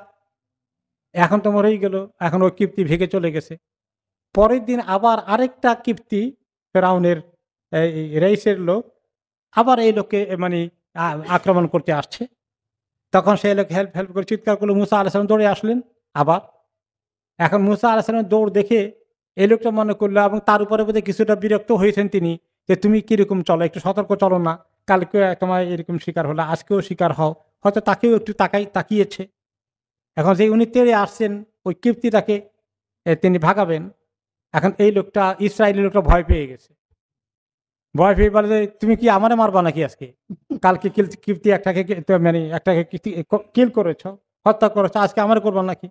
এখন তো মরেই গেল। এখন ওই কিপ্তি ভেগে চলে গেছে। পরের দিন আবার আরেকটা কিপ্তি ফেরাউনের এই রেইসের লোক আবার এই লোককে মানে আক্রমণ করতে আসছে। তখন সেই লোক হেল্প হেল্প করে চিৎকার করলো, মুসা আলাইহিস সালাম দৌড়ে আসলেন আবার। এখন মুসা আলাইহিস সালামের দৌড় দেখে এই লোকটা মনে করলো, এবং তার উপরে বোধহয় কিছুটা বিরক্ত হয়েছেন তিনি, যে তুমি কিরকম চলো, একটু সতর্ক চলো না, কালকে তোমার এরকম শিকার হলো, আজকেও শিকার হও। হয়তো তাকেও একটু তাকিয়েছে। এখন যে উনি তেড়ে আসছেন ওই কিপ্তিটাকে তিনি ভাগাবেন। এখন এই লোকটা, ইসরায়েলি লোকটা ভয় পেয়ে গেছে। ভয় পেয়ে বলে যে তুমি কি আমারে মারবা নাকি আজকে? কালকে কিপ্তি একটাকে মানে একটাকে কিল করেছ, হত্যা করেছ, আজকে আমার করবা নাকি?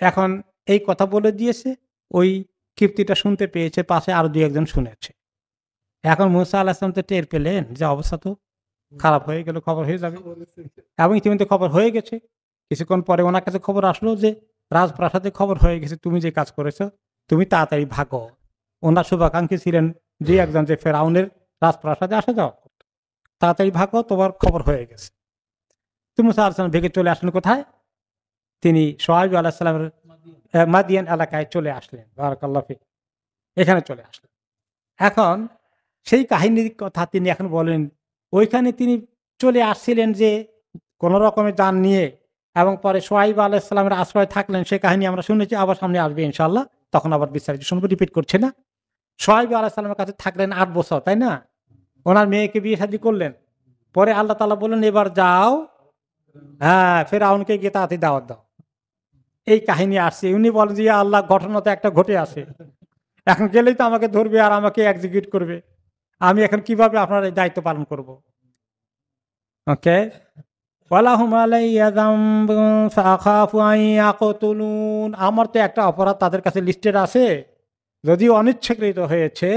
এখন এই কথা বলে দিয়েছে। ওই কিপ্তিটা শুনতে পেয়েছে, পাশে আরো দুই একজন শুনেছে। এখন মুসা আলাইহিস সালাম তো টের পেলেন যে অবস্থা তো খারাপ হয়ে গেল, খবর হয়ে যাবে, এবং ইতিমধ্যে খবর হয়ে গেছে। কিছুক্ষণ পরে ওনার কাছে খবর আসলো যে রাজপ্রাসাদে খবর হয়ে গেছে, তুমি যে কাজ করেছো, তুমি তাড়াতাড়ি ভাগো। ওনার শুভাকাঙ্ক্ষী ছিলেন যে একজন যে ফেরাউনের রাজপ্রাসাদে আসা যাওয়া করত, তাড়াতাড়ি ভাগো, তোমার খবর হয়ে গেছে। তুমি মুসা আলাইহিস সালাম ভেগে চলে আসলেন কোথায়? তিনি শুআয়ব আলাইহিস সালামের মাদিয়ান এলাকায় চলে আসলেন। বারাকাল্লাহু ফিক, এখানে চলে আসলেন। এখন সেই কাহিনীর কথা তিনি এখন বলেন। ওইখানে তিনি চলে আসছিলেন যে কোন রকমের যান নিয়ে, এবং পরে শুআয়ব আলাইহিস সালামের আশ্রয় থাকলেন, সে কাহিনী আমরা শুনেছি, আবার সামনে আসবে ইনশাআল্লাহ, তখন আবার বিস্তারিত শুনবো, রিপিট করছে না। শুআয়ব আলাইহিস সালামের কাছে থাকলেন 8 বছর, তাই না? ওনার মেয়েকে বিয়ে শাদী করলেন। পরে আল্লাহ তাআলা বললেন, এবার যাও, হ্যাঁ, ফেরাউনকে গিয়ে তাড়াতাড়ি দাওয়াত দাও। এই কাহিনী আসছে। উনি বলেন যে আল্লাহ, ঘটনা তো একটা ঘটে আছে, এখন গেলেই তো আমাকে ধরবে আর আমাকে এক্সিকিউট করবে, আমি এখন কিভাবে আপনার এই দায়িত্ব পালন করব? ওকে, আমার তো একটা অপরাধ তাদের কাছে লিস্টেড আছে, যদিও অনিচ্ছাকৃত হয়েছে,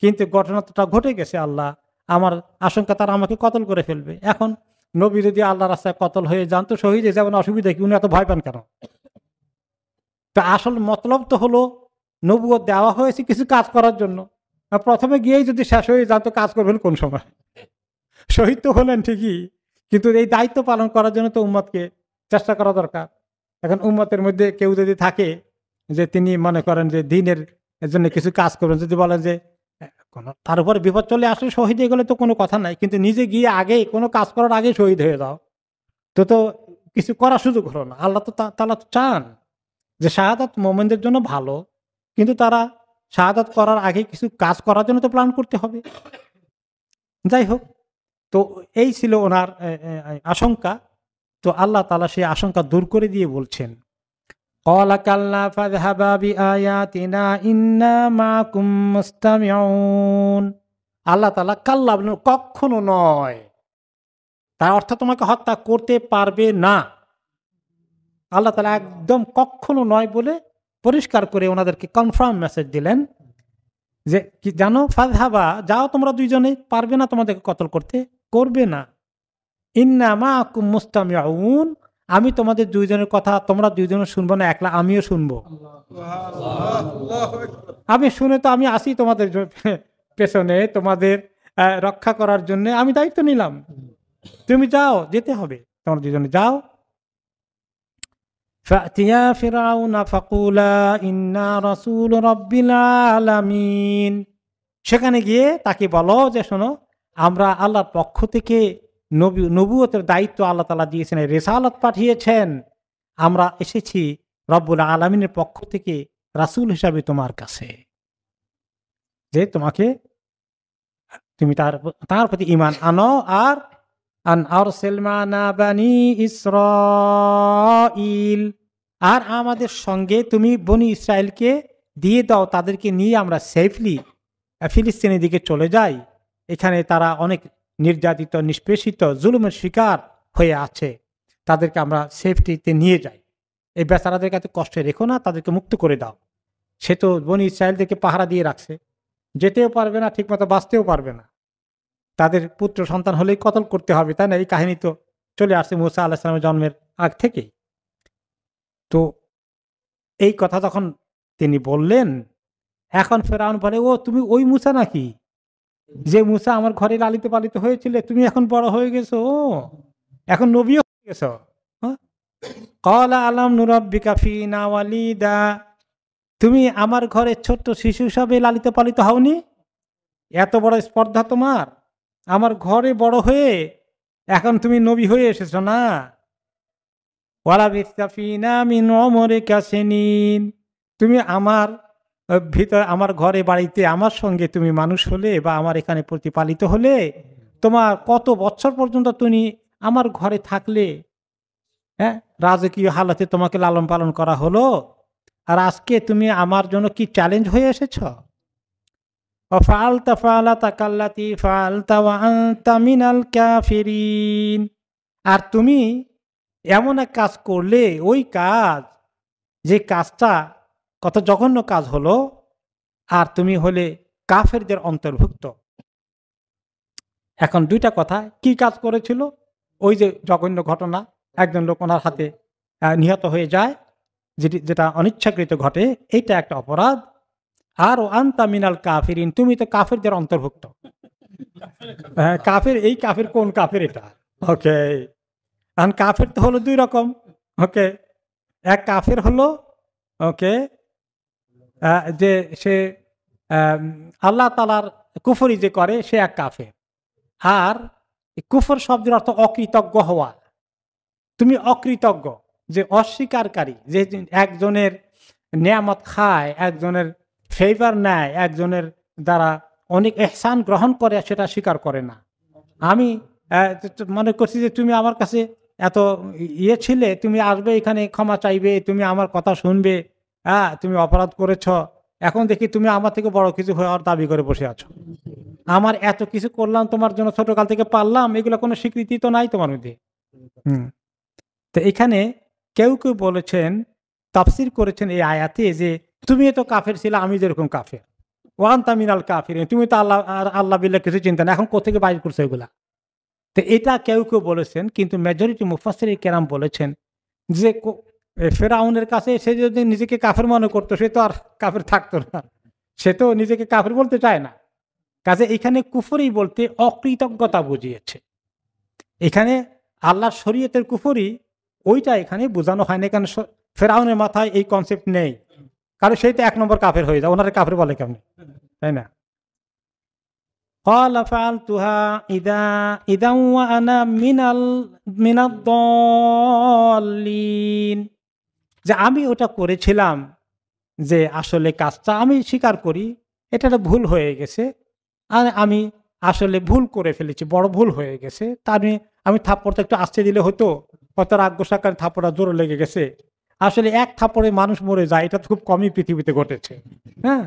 কিন্তু ঘটনাটা ঘটে গেছে। আল্লাহ, আমার আশঙ্কা তারা আমাকে কতল করে ফেলবে। এখন নবী যদি আল্লাহ রাস্তায় কতল হয়ে যান তো শহীদ হয়ে যাবেন, অসুবিধা কি? উনি এত ভয় পান কেন? তা আসল মতলব তো হলো নবুয়ত দেওয়া হয়েছে কিছু কাজ করার জন্য। আর প্রথমে গিয়েই যদি শেষ হয়ে যান তো কাজ করবেন কোন সময়? শহীদ তো হলেন ঠিকই, কিন্তু এই দায়িত্ব পালন করার জন্য তো উম্মতকে চেষ্টা করা দরকার। এখন উম্মতের মধ্যে কেউ যদি থাকে যে তিনি মনে করেন যে দিনের জন্য কিছু কাজ করবেন, যদি বলেন যে তার উপরে বিপদ চলে আসলে শহীদ হয়ে গেলে তো কোনো কথা নাই, কিন্তু নিজে গিয়ে আগেই কোনো কাজ করার আগে শহীদ হয়ে যাও, তো কিছু করার সুযোগ হলো না। আল্লাহ তো তাআলা তো চান যে শাহাদাত মোমেনদের জন্য ভালো, কিন্তু তারা শাহাদাত করার আগে কিছু কাজ করার জন্য তো প্ল্যান করতে হবে। যাই হোক, তো এই ছিল ওনার আশঙ্কা। তো আল্লাহ তাআলা সেই আশঙ্কা দূর করে দিয়ে বলছেন, ক্বালা কাল্লা ফাযহাবা বিআয়াতিনা ইন্না মাআকুম মুস্তামিউন। আল্লাহ তাআলা কাল্লা বলেন, কখনো নয়। তার অর্থ তোমাকে হত্যা করতে পারবে না। আল্লাহ তাআলা একদম কখনো নয় বলে পরিষ্কার করে ওনাদেরকে কনফার্ম মেসেজ দিলেন যে কি জানো, ফাযহাবা, যাও তোমরা দুইজনে, পারবে না তোমাদেরকে কতল করতে, করবে না। ইন্না মাআকুম মুস্তামিউন, আমি তোমাদের দুইজনের কথা তোমরা দুইজনে শুনবো না, একলা আমিও শুনবো। আমি শুনে তো আমি আসি তোমাদের পেছনে, তোমাদের রক্ষা করার জন্য আমি দায়িত্ব নিলাম। তুমি যাও, যেতে হবে, তোমরা দুইজনে যাও। ফাতিয়া ফিরাউনা ফাকুলা ইন্না রাসূল রাব্বিল আলামিন। সেখানে গিয়ে তাকে বলো যে শোনো, আমরা আল্লাহর পক্ষ থেকে নবুয়তের দায়িত্ব আল্লাহ তাআলা দিয়েছেন, রিসালাত পাঠিয়েছেন, আমরা এসেছি রব্বুল আলামিনের পক্ষ থেকে রাসূল হিসাবে তোমার কাছে, যে তুমি তার প্রতি ঈমান আনো, আর আন আরসিল মানা বানি ইসরাঈল, আর আমাদের সঙ্গে তুমি বনি ইসরায়েলকে দিয়ে দাও, তাদেরকে নিয়ে আমরা সেফলি ফিলিস্তিনের দিকে চলে যাই। এখানে তারা অনেক নির্যাতিত, নিষ্পেষিত, জুলুমের শিকার হয়ে আছে, তাদেরকে আমরা সেফটিতে নিয়ে যাই। এই বেচারাদের কাছে কষ্টে রেখো না, তাদেরকে মুক্ত করে দাও। সে তো বনি ইসরায়েলদেরকে পাহারা দিয়ে রাখছে, যেতেও পারবে না, ঠিকমতো বাঁচতেও পারবে না, তাদের পুত্র সন্তান হলেই কতল করতে হবে, তাই না? এই কাহিনী তো চলে আসছে মুসা আলাইহিস সালামের জন্মের আগ থেকেই। তো এই কথা তখন তিনি বললেন, এখন ফেরাউন বলে, ও তুমি ওই মুসা নাকি, যে মুসা আমার ঘরে লালিত পালিত হয়েছিল, তুমি এখন বড় হয়ে গেছো, ও এখন নবীও হয়ে গেছো। ক্বালা আলাম নুরাব্বিকা ফীনা ওয়ালিদা, তুমি আমার ঘরে ছোট্ট শিশু হিসাবে লালিত পালিত হওনি? এত বড় স্পর্ধা তোমার, আমার ঘরে বড় হয়ে এখন তুমি নবী হয়ে এসেছো না। ওয়ালা বিস্তাফিনা মিন উমরিকা সিনিন, তুমি আমার ভিতর, আমার ঘরে বাড়িতে আমার সঙ্গে তুমি মানুষ হলে বা আমার এখানে প্রতিপালিত হলে, তোমার কত বছর পর্যন্ত তুমি আমার ঘরে থাকলে, হ্যাঁ, রাজকীয় হালাতে তোমাকে লালন পালন করা হলো, আর আজকে তুমি আমার জন্য কি চ্যালেঞ্জ হয়ে এসেছ। ফাআলতা ফাআলাতাকা আল্লাতী ফাআলতা ওয়া আনতা মিনাল কাফিরিন, আর তুমি এমন এক কাজ করলে, ওই কাজ, যে কাজটা কত জঘন্য কাজ হলো, আর তুমি হলে কাফেরদের অন্তর্ভুক্ত। এখন দুইটা কথা, কি কাজ করেছিল? ওই যে জঘন্য ঘটনা, একজন লোক ওনার হাতে নিহত হয়ে যায়, যেটা অনিচ্ছাকৃত ঘটে, এইটা একটা অপরাধ। আর ও আনতা মিনাল কাফিরিন, তুমি তো কাফেরদের অন্তর্ভুক্ত। কাফের, এই কাফের কোন কাফের এটা? ওকে, কারণ কাফের তো হলো দুই রকম। ওকে, এক কাফের হলো ওকে যে সে আল্লাহ তাআলার কুফরি যে করে, সে এক কাফের। আর কুফর শব্দের অর্থ অকৃতজ্ঞ হওয়া। তুমি অকৃতজ্ঞ, যে অস্বীকারী, যে একজনের নিয়ামত খায়, একজনের ফেভার নেয়, একজনের দ্বারা অনেক এহসান গ্রহণ করে, সেটা স্বীকার করে না। আমি মনে করছি যে তুমি আমার কাছে এত ছিলে, তুমি আসবে এখানে ক্ষমা চাইবে, তুমি আমার কথা শুনবে, হ্যাঁ, তুমি অপরাধ করেছ, এখন দেখি তুমি আমার থেকে বড় কিছু হওয়ার দাবি করে বসে আছো। আমার এত কিছু করলাম তোমার জন্য, ছোটকাল থেকে পারলাম, এগুলো কোনো স্বীকৃতি তো নাই তোমার মধ্যে। তো এখানে কেউ কেউ বলেছেন, তাফসির করেছেন এই আয়াতে, যে তুমি তো কাফের ছিলে, আমি যেরকম কাফের, ওয়ান তামিনাল কাফির, তুমি তো আল্লাহ বিল্লাহ কিছু চিন্তা না, এখন কোথেকে বাইর করছো এগুলা? তো এটা কেউ কেউ বলেছেন, কিন্তু মেজরিটি মুফাসসির কেরাম বলেছেন যে ফেরাউনের কাছে সে যদি নিজেকে কাফের মনে করতো, সে তো আর কাফের থাকতো না, সে তো নিজেকে কাফের বলতে চায় না। কাজে এখানে কুফরি বলতে অকৃতজ্ঞতা বুঝিয়েছে। এখানে আল্লাহর শরীয়তের কুফরি ওইটা এখানে বোঝানো হয় না, কারণ ফেরাউনের মাথায় এই কনসেপ্ট নেই, কারণ সেই তো এক নম্বর কাফের হয়ে যায়, ওনারা কাফের বলে কেমন, তাই না? ক্বালা ফাআলতুহা ইযা ওয়া আনা মিনাদ দাল্লিন, যে আমি ওটা করেছিলাম, যে আসলে কাজটা আমি স্বীকার করি, এটা একটা ভুল হয়ে গেছে, আর আমি আসলে ভুল করে ফেলেছি, বড় ভুল হয়ে গেছে। তার আমি থাপ্পড়টা একটু আস্তে দিলে হতো, কত রাগ গোসাকার থাপ্পড়টা জোরে লেগে গেছে। আসলে এক থাপ্পড়ে মানুষ মরে যায়, এটা খুব কমই পৃথিবীতে ঘটেছে। হ্যাঁ,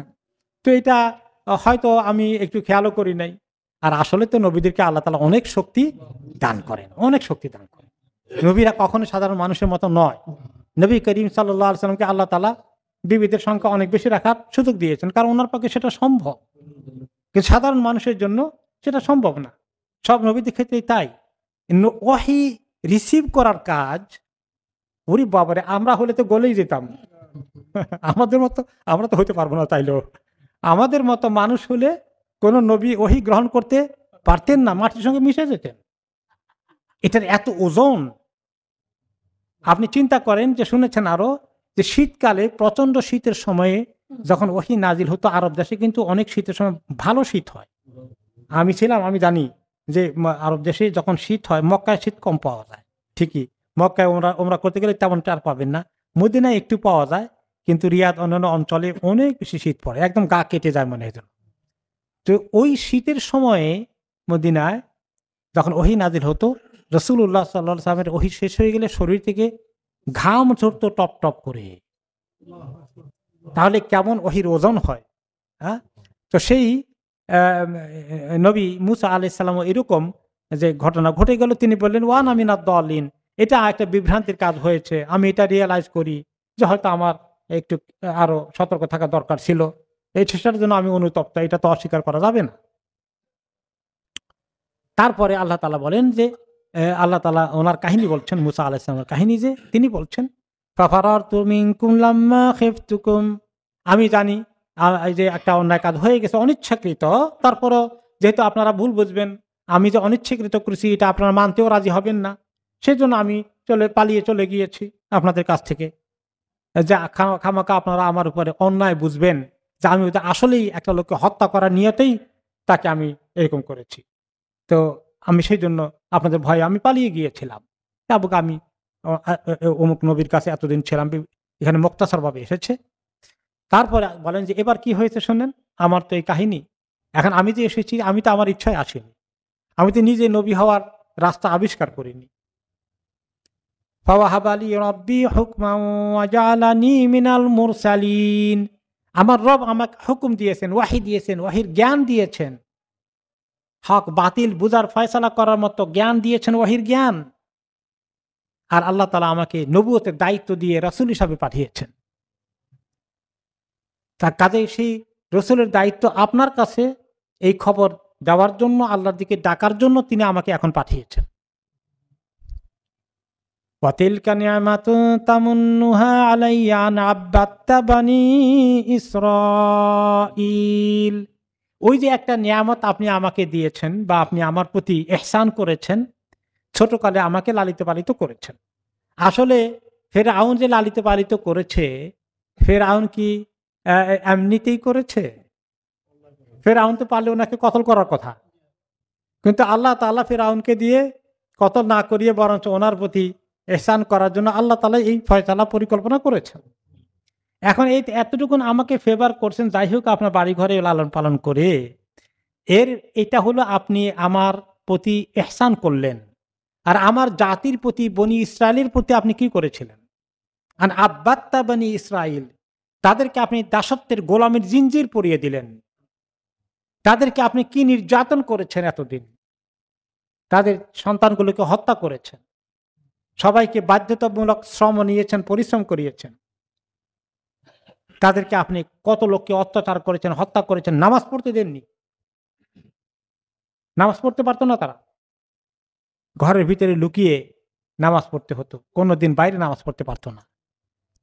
তো এটা হয়তো আমি একটু খেয়ালও করি নাই। আর আসলে তো নবীদেরকে আল্লাহ তাআলা অনেক শক্তি দান করেন, অনেক শক্তি দান করেন। নবীরা কখনো সাধারণ মানুষের মতো নয়। নবী করিম সাল্লাল্লাহু আলাইহি সাল্লামকে আল্লাহ তাআলা বিবিদের সংখ্যা অনেক বেশি রাখার সুযোগ দিয়েছেন, কারণ ওনার পক্ষে সেটা সম্ভব, কিন্তু সাধারণ মানুষের জন্য সেটা সম্ভব না। সব নবীদের ক্ষেত্রেই তাই। ওহী রিসিভ করার কাজ, ওরে বাবারে, আমরা হলে তো গলেই যেতাম। আমাদের মতো আমরা তো হতে পারবো না, তাইলেও আমাদের মতো মানুষ হলে কোন নবী ওহী গ্রহণ করতে পারতেন না, মাটির সঙ্গে মিশে যেতেন। এটার এত ওজন। আপনি চিন্তা করেন, যে শুনেছেন আরো, যে শীতকালে প্রচন্ড শীতের সময়ে যখন ওহী নাজিল হতো আরব দেশে, কিন্তু অনেক শীতের সময় ভালো শীত হয়। আমি ছিলাম, আমি জানি যে আরব দেশে যখন শীত হয়, মক্কায় শীত কম পাওয়া যায় ঠিকই, মক্কায় ওমরা করতে গেলে তেমনটা আর পাবেন না, মদিনায় একটু পাওয়া যায়, কিন্তু রিয়াদ অন্যান্য অঞ্চলে অনেক বেশি শীত পড়ে, একদম গা কেটে যায় মনে হয়। তো ওই শীতের সময়ে মদিনায় যখন ওহী নাজিল হতো, রাসূলুল্লাহ সাল্লাল্লাহু আলাইহি ওয়াসাল্লামের ওহী শেষ হয়ে গেলে শরীর থেকে ঘাম ঝরতো টপ টপ করে। তাহলে কেমন ওহীর ওজন হয়। হ্যাঁ, তো সেই নবী মুসা আলাইহিস সালাম এরকম যে ঘটনা ঘটে গেল, তিনি বললেন ওয়ান আমিনাদ দালিন, এটা একটা বিভ্রান্তির কাজ হয়েছে, আমি এটা রিয়েলাইজ করি যে হয়তো আমার একটু আরো সতর্ক থাকা দরকার ছিল, এই চেষ্টার জন্য আমি অনুতপ্ত, এটা তো অস্বীকার করা যাবে না। তারপরে আল্লাহ তাআলা বলেন যে আল্লাহ তাআলা ওনার কাহিনী বলছেন, মুসা আলাইহিস সালামের কাহিনী, যে তিনি বলছেন ফাফারারতু মিনকুম লাম্মা খিফতুকুম, আমি জানি এই যে একটা অন্যায় কাজ হয়ে গেছে অনিচ্ছাকৃত, তারপরও যেহেতু আপনারা ভুল বুঝবেন, আমি যে অনিচ্ছাকৃত করেছি এটা আপনারা মানতেও রাজি হবেন না, সেজন্য আমি পালিয়ে চলে গিয়েছি আপনাদের কাছ থেকে, যে খামাকা আপনারা আমার উপরে অন্যায় বুঝবেন, যে আমি আসলেই একটা লোককে হত্যা করার নিয়তেই তাকে আমি এরকম করেছি। তো আমি সেই জন্য আপনাদের ভয়ে আমি পালিয়ে গিয়েছিলাম। তারপর আমি অমুক নবীর কাছে এতদিন ছিলাম, এখানে মুক্তাসর ভাবে এসেছে। তারপরে বলেন যে এবার কি হয়েছে শোনেন, আমার তো এই কাহিনী। এখন আমি যে এসেছি, আমি তো আমার ইচ্ছায় আসিনি, আমি তো নিজে নবী হওয়ার রাস্তা আবিষ্কার করিনি। ফাওয়াহাবালি রব্বি হুকমা ওয়া জাআলানি মিনাল মুরসালিন। আমার রব আমাকে হুকুম দিয়েছেন, ওয়াহি দিয়েছেন, ওয়াহির জ্ঞান দিয়েছেন, হক বাতিল বুঝার ফয়সালা করার মতো জ্ঞান দিয়েছেন, ওয়াহির জ্ঞান। আর আল্লাহ তাআলা আমাকে নবুয়তের দায়িত্ব দিয়ে রাসূল হিসাবে পাঠিয়েছেন। তার কাজে সেই রসুলের দায়িত্ব আপনার কাছে এই খবর দেওয়ার জন্য, আল্লাহর দিকে ডাকার জন্য তিনি আমাকে এখন পাঠিয়েছেন। ওয়াতিলকা নি'মাতুন তামুন্নুহা আলাইয়া আন আব্বাদতা বানি ইসরাঈল। ওই যে একটা নিয়ামত আপনি আমাকে দিয়েছেন, বা আপনি আমার প্রতি ইহসান করেছেন, ছোটকালে আমাকে লালিত পালিত করেছেন। আসলে ফেরাউন যে লালিত পালিত করেছে, ফেরাউন কি এমনিতেই করেছে? ফেরাউন তো পারলে ওনাকে কতল করার কথা, কিন্তু আল্লাহ তাআলা ফেরাউনকে দিয়ে কতল না করিয়ে বরঞ্চ ওনার প্রতি ইহসান করার জন্য আল্লাহ তাআলা এই ফয়সালা পরিকল্পনা করেছেন। এখন এই এতটুকুন আমাকে ফেভার করছেন, যাই হোক আপনার বাড়ি ঘরে লালন পালন করে, এটা হলো আপনি আমার প্রতি ইহসান করলেন। আর আমার জাতির প্রতি, বনি ইসরায়েলের প্রতি আপনি কি করেছিলেন? আন আব্বাত্তা বনি ইসরাইল, তাদেরকে আপনি দাসত্বের গোলামের জিনজির পরিয়ে দিলেন। তাদেরকে আপনি কি নির্যাতন করেছেন এতদিন, তাদের সন্তানগুলোকে হত্যা করেছেন, সবাইকে বাধ্যতামূলক শ্রম নিয়েছেন, পরিশ্রম করিয়েছেন। তাদেরকে আপনি কত লোককে অত্যাচার করেছেন, হত্যা করেছেন, নামাজ পড়তে দেননি। নামাজ পড়তে পারতো না তারা, ঘরের ভিতরে লুকিয়ে নামাজ পড়তে হতো, কোনোদিন বাইরে নামাজ পড়তে পারতো না।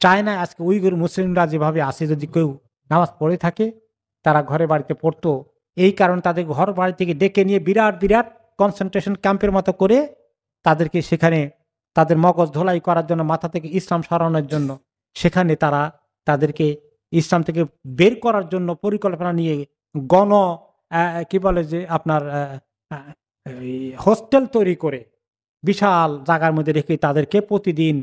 চায়নায় আজকে উইগুর মুসলিমরা যেভাবে আসে, যদি কেউ নামাজ পড়ে থাকে তারা ঘরে বাড়িতে পড়তো, এই কারণে তাদের ঘর বাড়ি থেকে ডেকে নিয়ে বিরাট বিরাট কনসেন্ট্রেশন ক্যাম্পের মতো করে তাদেরকে সেখানে তাদের মগজ ধোলাই করার জন্য, মাথা থেকে ইসলাম সরানোর জন্য, সেখানে তারা তাদেরকে ইসলাম থেকে বের করার জন্য পরিকল্পনা নিয়ে গণ কি বলে যে আপনার হোস্টেল তৈরি করে বিশাল জায়গার মধ্যে রেখে তাদেরকে প্রতিদিন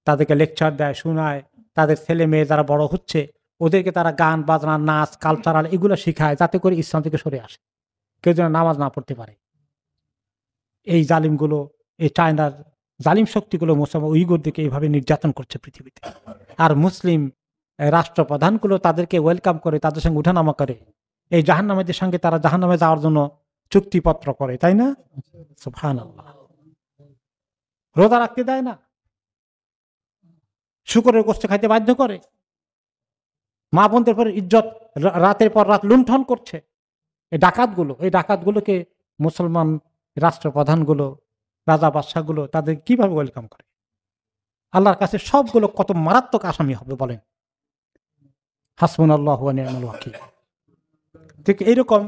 তাদেরকে লেকচার দেয়, শোনায়। তাদের ছেলে মেয়ে যারা বড় হচ্ছে ওদেরকে তারা গান বাজনা, নাচ, কালচারাল এগুলো শিখায়, যাতে করে ইসলাম থেকে সরে আসে, কেউ যেন নামাজ না পড়তে পারে। এই জালিমগুলো, এই চায়নার জালিম শক্তিগুলো মুসলমান উইগুরদেরকে এইভাবে নির্যাতন করছে পৃথিবীতে। আর মুসলিম রাষ্ট্রপ্রধানগুলো তাদেরকে ওয়েলকাম করে, তাদের সঙ্গে উঠানামা করে, এই জাহান্নামীদের সঙ্গে তারা জাহান্নামে যাওয়ার জন্য চুক্তিপত্র করে, তাই না? সুবহানাল্লাহ। রোজা রাখতে দেয় না, শুকরের গোশত খাইতে বাধ্য করে, মা বোনদের পর ইজ্জত রাতের পর রাত লুণ্ঠন করছে। এই ডাকাতগুলোকে মুসলমান রাষ্ট্রপ্রধানগুলো, রাজা বাদশাহগুলো তাদের কিভাবে ওয়েলকাম করে? আল্লাহর কাছে সবগুলো কত মারাত্মক আসামি হবে বলেন। হাসবুনাল্লাহু ওয়া নি'মাল ওয়াকিল। ঠিক এইরকম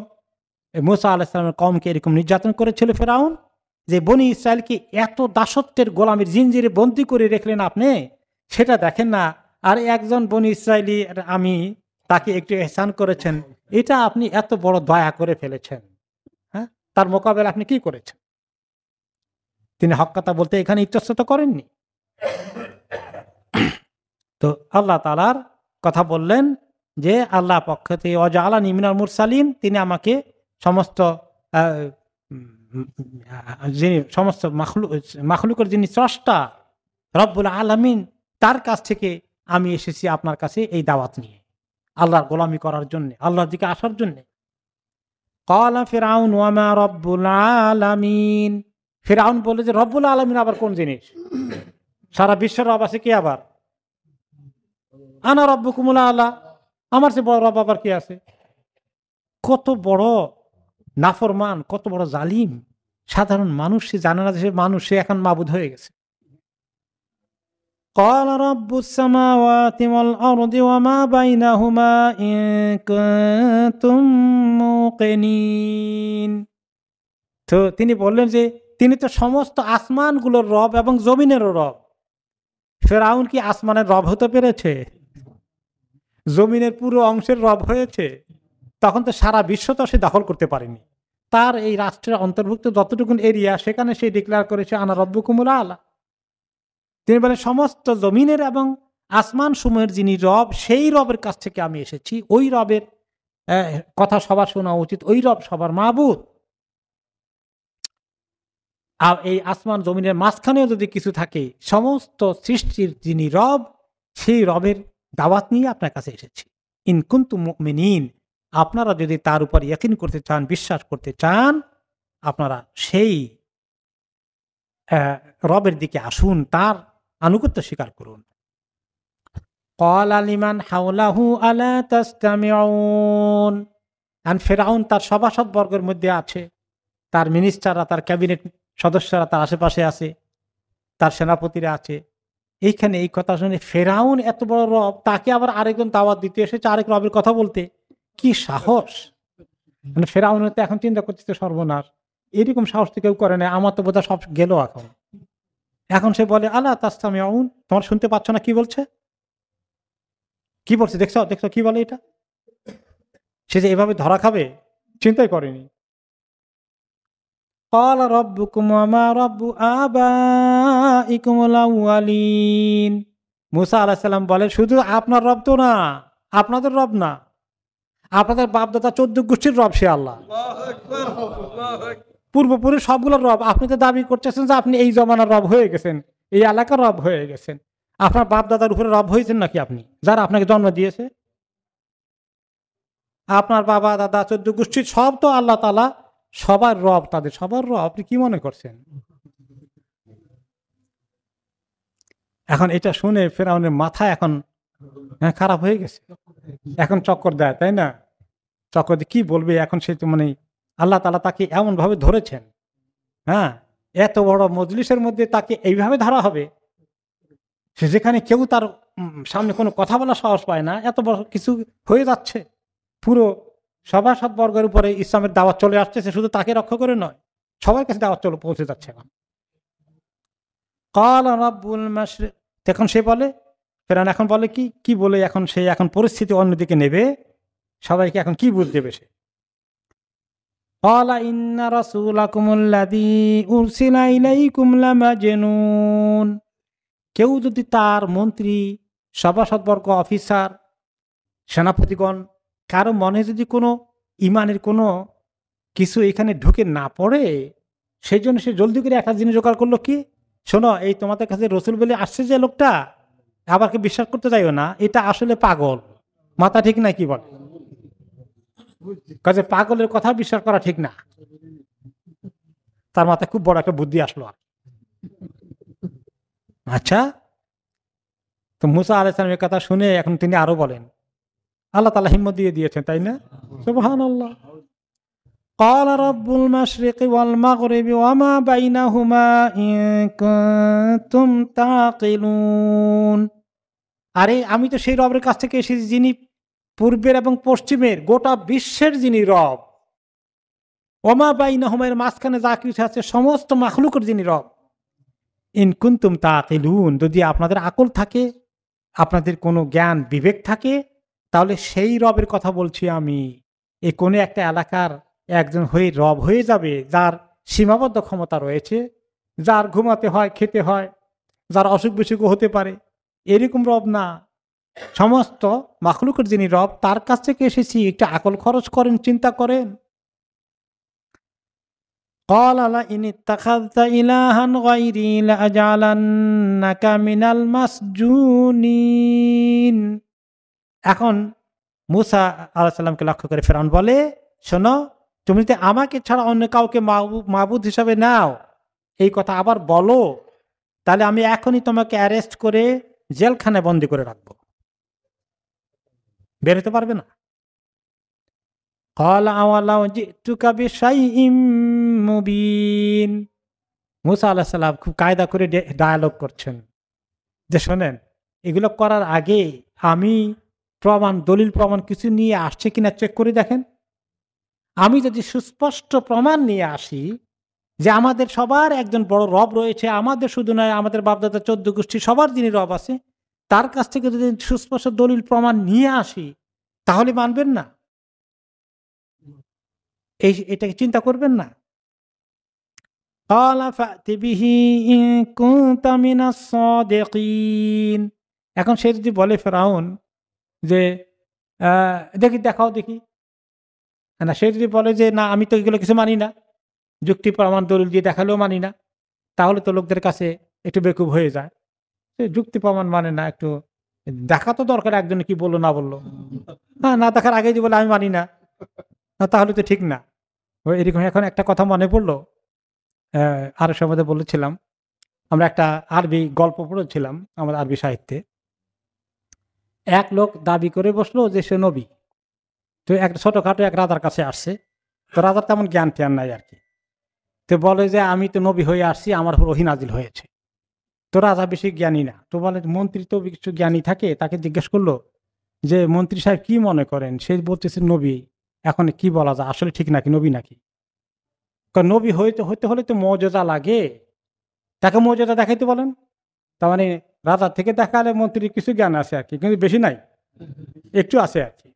মুসা আলাইহিস সালামের কওমকে এরকম নির্যাতন করেছিল ফেরাউন, যে বনি ইসরায়েলকে এত দাসত্বের গোলামের জিনজিরে বন্দী করে রেখলেন আপনি, সেটা দেখেন না। আর একজন বনি ইসরায়েলি, আমি তাকে একটু ইহসান করেছেন, এটা আপনি এত বড় দয়া করে ফেলেছেন। হ্যাঁ, তার মোকাবেলা আপনি কি করেছেন? তিনি হক কথা বলতে এখানে ইতস্তত করেননি। তো আল্লাহ তাআলার কথা বললেন যে আল্লাহ পক্ষ থেকে ওয়াজআলানি মিনাল মুরসালিন, তিনি আমাকে সমস্ত যিনি সমস্ত মাখলুকের যিনি স্রষ্টা রব্বুল আলামিন, তার কাছ থেকে আমি এসেছি আপনার কাছে এই দাওয়াত নিয়ে, আল্লাহর গোলামি করার জন্য, আল্লাহর দিকে আসার জন্য। ক্বালা ফিরআউন ওয়া মা রব্বুল আলামিন। ফিরআউন বলে যে রব্বুল আলামিন আবার কোন জিনিস? সারা বিশ্বের রব আছে কি আবার? আনা রব্বুকুমুল আলা, আমার চেয়ে বড় রব আবার কি আছে? কত বড় নাফরমান, কত বড় জালিম। সাধারণ মানুষ সে জানে না যে সে মানুষ, সে এখন মাবুদ হয়ে গেছে। ক্বালা রাব্বুস সামাওয়াতি ওয়াল আরদি ওয়া মা বাইনাহুমা ইন কুনতুম মুকিনিন। তো তিনি বললেন যে তিনি তো সমস্ত আসমানগুলোর রব এবং জমিনেরও রব। ফেরাউন কি আসমানের রব হতে পেরেছে? জমিনের পুরো অংশের রব হয়েছে? তখন তো সারা বিশ্ব তো সে দখল করতে পারেনি। তার এই রাষ্ট্রের অন্তর্ভুক্ত যতটুকু এরিয়া সেখানে সে ডিক্লেয়ার করেছে আনা রব্বুকুমুল আলা। তিনি বলেন সমস্ত জমিনের এবং আসমান সমূহের যিনি রব, সেই রবের কাছ থেকে আমি এসেছি। ওই রবের কথা সবার শোনা উচিত, ওই রব সবার মাবুদ। আর এই আসমান জমিনের মাঝখানেও যদি কিছু থাকে, সমস্ত সৃষ্টির যিনি রব, সেই রবের দাওয়াত নিয়ে আপনার কাছে এসেছি। ইন কুনতুম মুমিনিন, আপনারা যদি তার উপর ইয়াকিন করতে চান, বিশ্বাস করতে চান, আপনারা সেই রবের দিকে আসুন, তার আনুগত্য স্বীকার করুন। ক্বালা লিমান হাওলাহু আলা তাসতামিউন। আর ফিরআউন তার সভাসদ বর্গের মধ্যে আছে, তার মিনিস্টাররা, তার ক্যাবিনেট সদস্যরা তার আশেপাশে আছে, তার সেনাপতিরা আছে। এইখানে এই কথা শুনে ফেরাউন এত বড় রব, তাকে আবার আরেকজন দাওয়াত দিতে এসেছে আরেক রবের কথা বলতে, কি সাহস! মানে ফেরাউন তো এখন চিন্তা করতেছে সর্বনাশ, এরকম সাহস তো কেউ করে না, আমার তো বোধহয় সব গেল। এখন সে বলে আলা তাসতামিউন, তোমার শুনতে পাচ্ছ না কি বলছে? কি বলছে দেখছো দেখছো কি বলে এটা? সে যে এভাবে ধরা খাবে চিন্তাই করেনি। ক্বালা রাব্বুকুম ওয়া মা রাব্বু আবাইকুমুল আউয়ালিন। মূসা আলাইহিস সালাম বলে শুধু আপনার রব তো না, আপনাদের রব না, আপনাদের বাপদাদা 14 গোষ্ঠীর রব সে আল্লাহ। পূর্বপুরুষ সবগুলোর রব। আপনি তো দাবি করতেছেন যে আপনি এই জমানার রব হয়ে গেছেন, এই এলাকার রব হয়ে গেছেন। আপনার বাপদাদার উপরে রব হয়েছেন নাকি আপনি, যারা আপনাকে জন্ম দিয়েছে? আপনার বাবা দাদা 14 গোষ্ঠীর সব তো আল্লাহ তাআলা সবার রব, তাদের সবার রব। আপনি কি মনে করছেন? এখন এটা শুনে ফেরাউনের মাথা এখন খারাপ হয়ে গেছে, এখন চক্কর দেয়, তাই না? চক্কর দিয়ে কি বলবে এখন, সে তো মানে আল্লাহ তাআলা তাকে এমন ভাবে ধরেছেন, হ্যাঁ, এত বড় মজলিসের মধ্যে তাকে এইভাবে ধরা হবে, সে যেখানে কেউ তার সামনে কোনো কথা বলার সাহস পায় না, এত বড় কিছু হয়ে যাচ্ছে। পুরো সভাসদ বর্গের উপরে ইসলামের দাওয়াত চলে আসতেছে, শুধু তাকে রক্ষা করে নয়, সবার কাছে দাওয়াত চলে পৌঁছে যাচ্ছে এখন। ক্বালা রাব্বুল মাশরিক, তখন সে বলে, ফেরাউন এখন বলে কি বলে এখন সে এখন পরিস্থিতি অন্যদিকে নেবে, সবাইকে এখন কি বুঝ দেবে সে? ক্বালা ইন্না রাসূলাকুমুল্লাযী উরসিলা ইলাইকুম লামাজনুন। কেউ যদি তার মন্ত্রী, সভাসদবর্গ, অফিসার, সেনাপতিগণ কারো মনে যদি কোনো ইমানের কোনো কিছু এখানে ঢুকে না পড়ে, সেই জন্য সে জলদি করে একটা জিনিস জোগাড় করলো, কি শোনো, এই তোমাদের কাছে রসুল বলে আসছে যে লোকটা, আবার কি বিশ্বাস করতে চাইও না, এটা আসলে পাগল, মাথা ঠিক নাই। কি বলে কাজে পাগলের কথা বিশ্বাস করা ঠিক না। তার মাথায় খুব বড় একটা বুদ্ধি আসলো। আচ্ছা, তো মূসা আলাইহিস সালামের কথা শুনে এখন তিনি আরো বলেন, আল্লাহ তাআলা হিম্মত দিয়ে দিয়েছেন, তাই না? সুবহানাল্লাহ। ক্বালা রাব্বুল মাশরিকি ওয়াল মাগরিবি ওয়া মা বাইনাহুমা ইন কুনতুম তাকিলুন। আরে আমি তো সেই রবের কাছ থেকে এসেছি যিনি পূর্বের এবং পশ্চিমের গোটা বিশ্বের যিনি রব। ওয়া মা বাইনাহুমা, এর মাঝখানে যা কিছু আছে সমস্ত মাখলুকের যিনি রব। ইন কুনতুম তাকিলুন, যদি আপনাদের আকল থাকে, আপনাদের কোনো জ্ঞান বিবেক থাকে, তাহলে সেই রবের কথা বলছি আমি। এই কোনো একটা এলাকার একজন হয়ে রব হয়ে যাবে, যার সীমাবদ্ধ ক্ষমতা রয়েছে, যার ঘুমাতে হয়, খেতে হয়, যার অসুখ বিসুখও হতে পারে, এরকম রব না। সমস্ত মাখলুকের যিনি রব, তার কাছ থেকে এসেছি, একটা আকল খরচ করেন, চিন্তা করেন। ক্বালা লাইন ইত্তাখাযতা ইলাহান গায়রি লাআজআলান্নাকা মিনাল মাসজুনিন। এখন মূসা আলাইহিস সালামকে লক্ষ্য করে ফেরাউন বলে, শোনো, তুমি যদি আমাকে ছাড়া অন্য কাউকে মাবুদ হিসাবে নাও, এই কথা আবার বলো, তাহলে আমি এখনই তোমাকে অ্যারেস্ট করে জেলখানায় বন্দী করে রাখবো, বের হতে পারবে না। ক্বালা আওয়ালাউ জিতুকা বিশাইইম মুবিন। মূসা আলাইহিস সালাম খুব কায়দা করে ডায়ালগ করছেন যে, শোনেন, এগুলো করার আগে আমি দলিল প্রমাণ কিছু নিয়ে আসছে কিনা চেক করে দেখেন। আমি যদি সুস্পষ্ট প্রমাণ নিয়ে আসি যে আমাদের সবার একজন বড় রব রয়েছে, আমাদের শুধু নয়, আমাদের বাপদাদা 14 গোষ্ঠী সবার যিনি রব আছে, তার কাছ থেকে যদি সুস্পষ্ট দলিল প্রমাণ নিয়ে আসি, তাহলে মানবেন না? এটাকে চিন্তা করবেন না? ক্বালা ফা'তি বিহি ইন কুনতা মিনাস সাদিকিন। এখন সে যদি বলে ফেরাউন যে দেখি দেখাও দেখি, না সে যদি বলে যে না আমি তো এগুলো কিছু মানি না, যুক্তি প্রমাণ দলিল দিয়ে দেখালেও মানি না, তাহলে তো লোকদের কাছে একটু বেকুব হয়ে যায়। সে যুক্তি প্রমাণ মানে না, একটু দেখা তো দরকার একজনে কি বললো না বললো। হ্যাঁ, না দেখার আগেই যদি বলে আমি মানি না, তাহলে তো ঠিক না। এরকম এখন একটা কথা মনে পড়লো, আরো সম্বন্ধে বলেছিলাম, আমরা একটা আরবি গল্প পড়েছিলাম আমাদের আরবি সাহিত্যে। এক লোক দাবি করে বসলো যে সে নবী। তো এক ছোটখাটো এক রাজার কাছে আসছে। তো রাজার তেমন জ্ঞান ট্যান নাই আর কি। তো বলে যে আমি তো নবী হয়ে আসছি, আমার উপর ওহী নাজিল হয়েছে। তো রাজা বেশি জ্ঞানী না। তো বলে মন্ত্রী তো কিছু জ্ঞানী থাকে, তাকে জিজ্ঞেস করলো যে মন্ত্রী সাহেব কি মনে করেন? সে বলতেছে নবী। এখন কি বলা যায়, আসলে ঠিক নাকি নবী নাকি? কারণ নবী হইতে হলে তো মর্যাদা লাগে, তাকে মর্যাদা দেখাইতে বলেন। তার মানে রাজার থেকে দেখালে মন্ত্রীর কিছু জ্ঞান আছে আর কি, কিন্তু বেশি নাই, একটু আছে আর কি।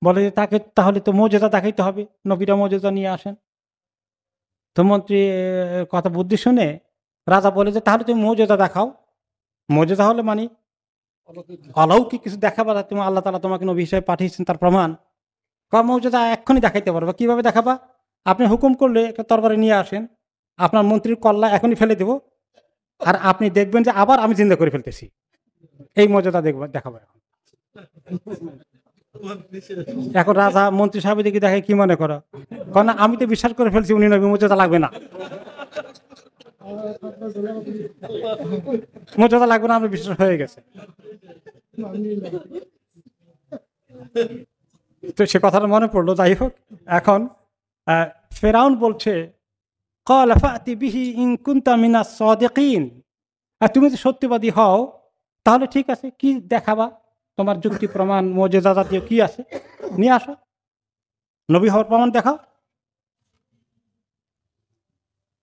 বলে যে তাকে তাহলে তো মর্যাদা দেখাইতে হবে, নবীরা মর্যাদা নিয়ে আসেন। তো মন্ত্রী কথা বুদ্ধি শুনে রাজা বলে যে তাহলে তুমি মর্যাদা দেখাও। মর্যাদা হলে মানে অলৌকিক কিছু দেখাবা, তুমি আল্লাহ তাআলা তোমাকে নবী হিসেবে পাঠিয়েছেন তার প্রমাণ। মর্যাদা এক্ষুনি দেখাইতে পারবা। কিভাবে দেখাবা? আপনি হুকুম করলে একটা তরবারি নিয়ে আসেন, আপনার মন্ত্রীর কল্লা এখনই ফেলে দেব, আর আপনি দেখবেন যে আবার আমি জিন্দা করে ফেলতেছি। এই মর্যাদা দেখাবো এখন। এখন রাজা মন্ত্রী সাহেব দিকে দেখে কি মনে করো? কারণ আমি তো বিশ্বাস করে ফেলছি উনি নবী, মর্যাদা লাগবে না, মর্যাদা লাগবে না, আমার বিশ্বাস হয়ে গেছে। তো সে কথাটা মনে পড়লো। যাই হোক, এখন ফেরাউন বলছে ক্বালা ফা'তি বিহি ইন কুনতা মিনাস সাদিকিন। তুমি যদি সত্যবাদী হও তাহলে ঠিক আছে, কি দেখাবা? তোমার যুক্তি প্রমাণ মুজিজা জাতীয় কি আছে নিয়ে আসো, নবী হওয়ার প্রমাণ দেখাও।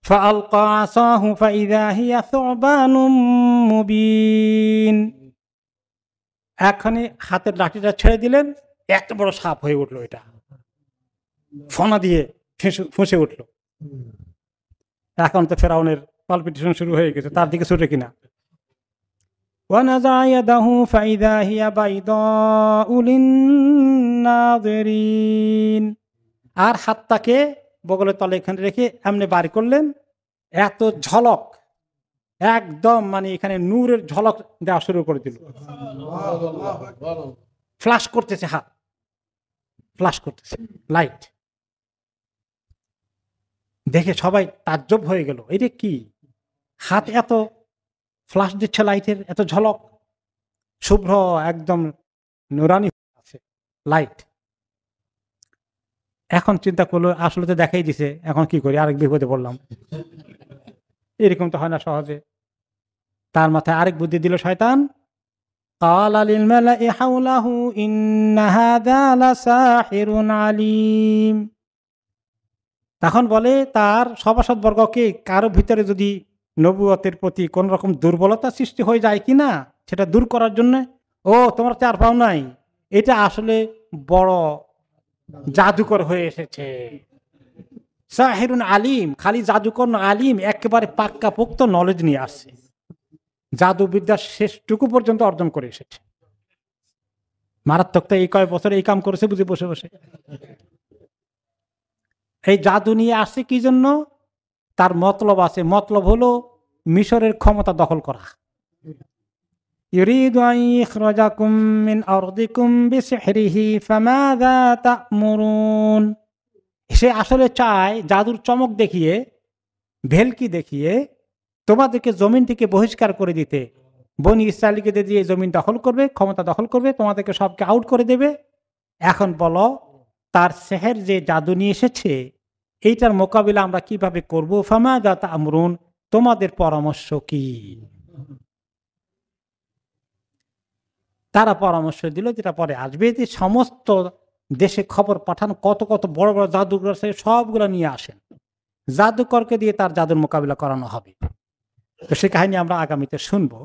ফাআলকা আসাহু ফাইযা হিয়া সুবানুম মুবিন। এখনই হাতের লাঠিটা ছেড়ে দিলেন, এত বড় সাপ হয়ে উঠলো, এটা ফনা দিয়ে ফুঁসে উঠলো। এখন তো ফেরাউনের পালপিটেশন শুরু হয়ে গেছে, তার দিকে ছুটে কিনা। ওয়ানাযা ইয়াদাহু ফাইযা হিয়া বাইদাউ লিন-নাযিরিন। আর হাতটাকে বগলের তলে এখানে রেখে এমনি বাড়ি করলেন, এত ঝলক, একদম মানে এখানে নূরের ঝলক দেওয়া শুরু করে দিল। ফ্ল্যাশ করতেছে, হাত ফ্ল্যাশ করতেছে, লাইট দেখে সবাই তাজ্জব হয়ে গেল। এটা কি হাত এত ফ্ল্যাশ দিচ্ছে, লাইটের এত ঝলক, শুভ্র একদম নুরানি আছে লাইট। এখন চিন্তা করলো আসলে তো দেখাই দিছে, এখন কি করি, আরেক বিপদে পড়লাম। এরকম তো হয় না সহজে। তার মাথায় আরেক বুদ্ধি দিল শয়তান। ক্বালা লিল মালাኢ হাওলাহু ইন্না হাযা লাসাহিরুন আলীম। তখন বলে তার সভাসদবর্গকে, কারো ভিতরে যদি নবুয়তের প্রতি কোন রকম দুর্বলতা সৃষ্টি হয়ে যায় কিনা সেটা দূর করার জন্য, ও তোমার চার পাও নাই, এটা আসলে বড় জাদুকর হয়ে এসেছে। সাহিরুন আলিম, খালি জাদুকর না, আলিম, একেবারে পাক্কা পোক্ত নলেজ নিয়ে আসছে, জাদুবিদ্যার শেষটুকু পর্যন্ত অর্জন করে এসেছে। মারাত্মক তো এই কয়েক বছর এই কাম করেছে বুঝে বসে বসে। এই জাদু নিয়ে আসছে কি জন্য? তার মতলব আছে, মতলব হলো মিশরের ক্ষমতা দখল করা। ইউরিদু আন ইখরাজাকুম মিন আরদিকুম বিসিহরিহি ফামাযা তা'মুরুন। সে আসলে চায় জাদুর চমক দেখিয়ে, ভেলকি দেখিয়ে তোমাদেরকে জমিন থেকে বহিষ্কার করে দিতে। বনি ইসরায়েলকে দিয়ে জমিন দখল করবে, ক্ষমতা দখল করবে, তোমাদেরকে সবকে আউট করে দেবে। এখন বলো তার সেহের যে জাদু নিয়ে এসেছে, এইটার মোকাবিলা আমরা কিভাবে করবো? ফামাযা তা'মুরুন, তোমাদের পরামর্শ কি? তারা পরামর্শ দিল, যেটা পরে আসবে, যে সমস্ত দেশে খবর পাঠান, কত কত বড় বড় জাদুকর আছে, সবগুলো নিয়ে আসেন, জাদুকরকে দিয়ে তার জাদুর মোকাবিলা করানো হবে। তো সে কাহিনী আমরা আগামীতে শুনবো।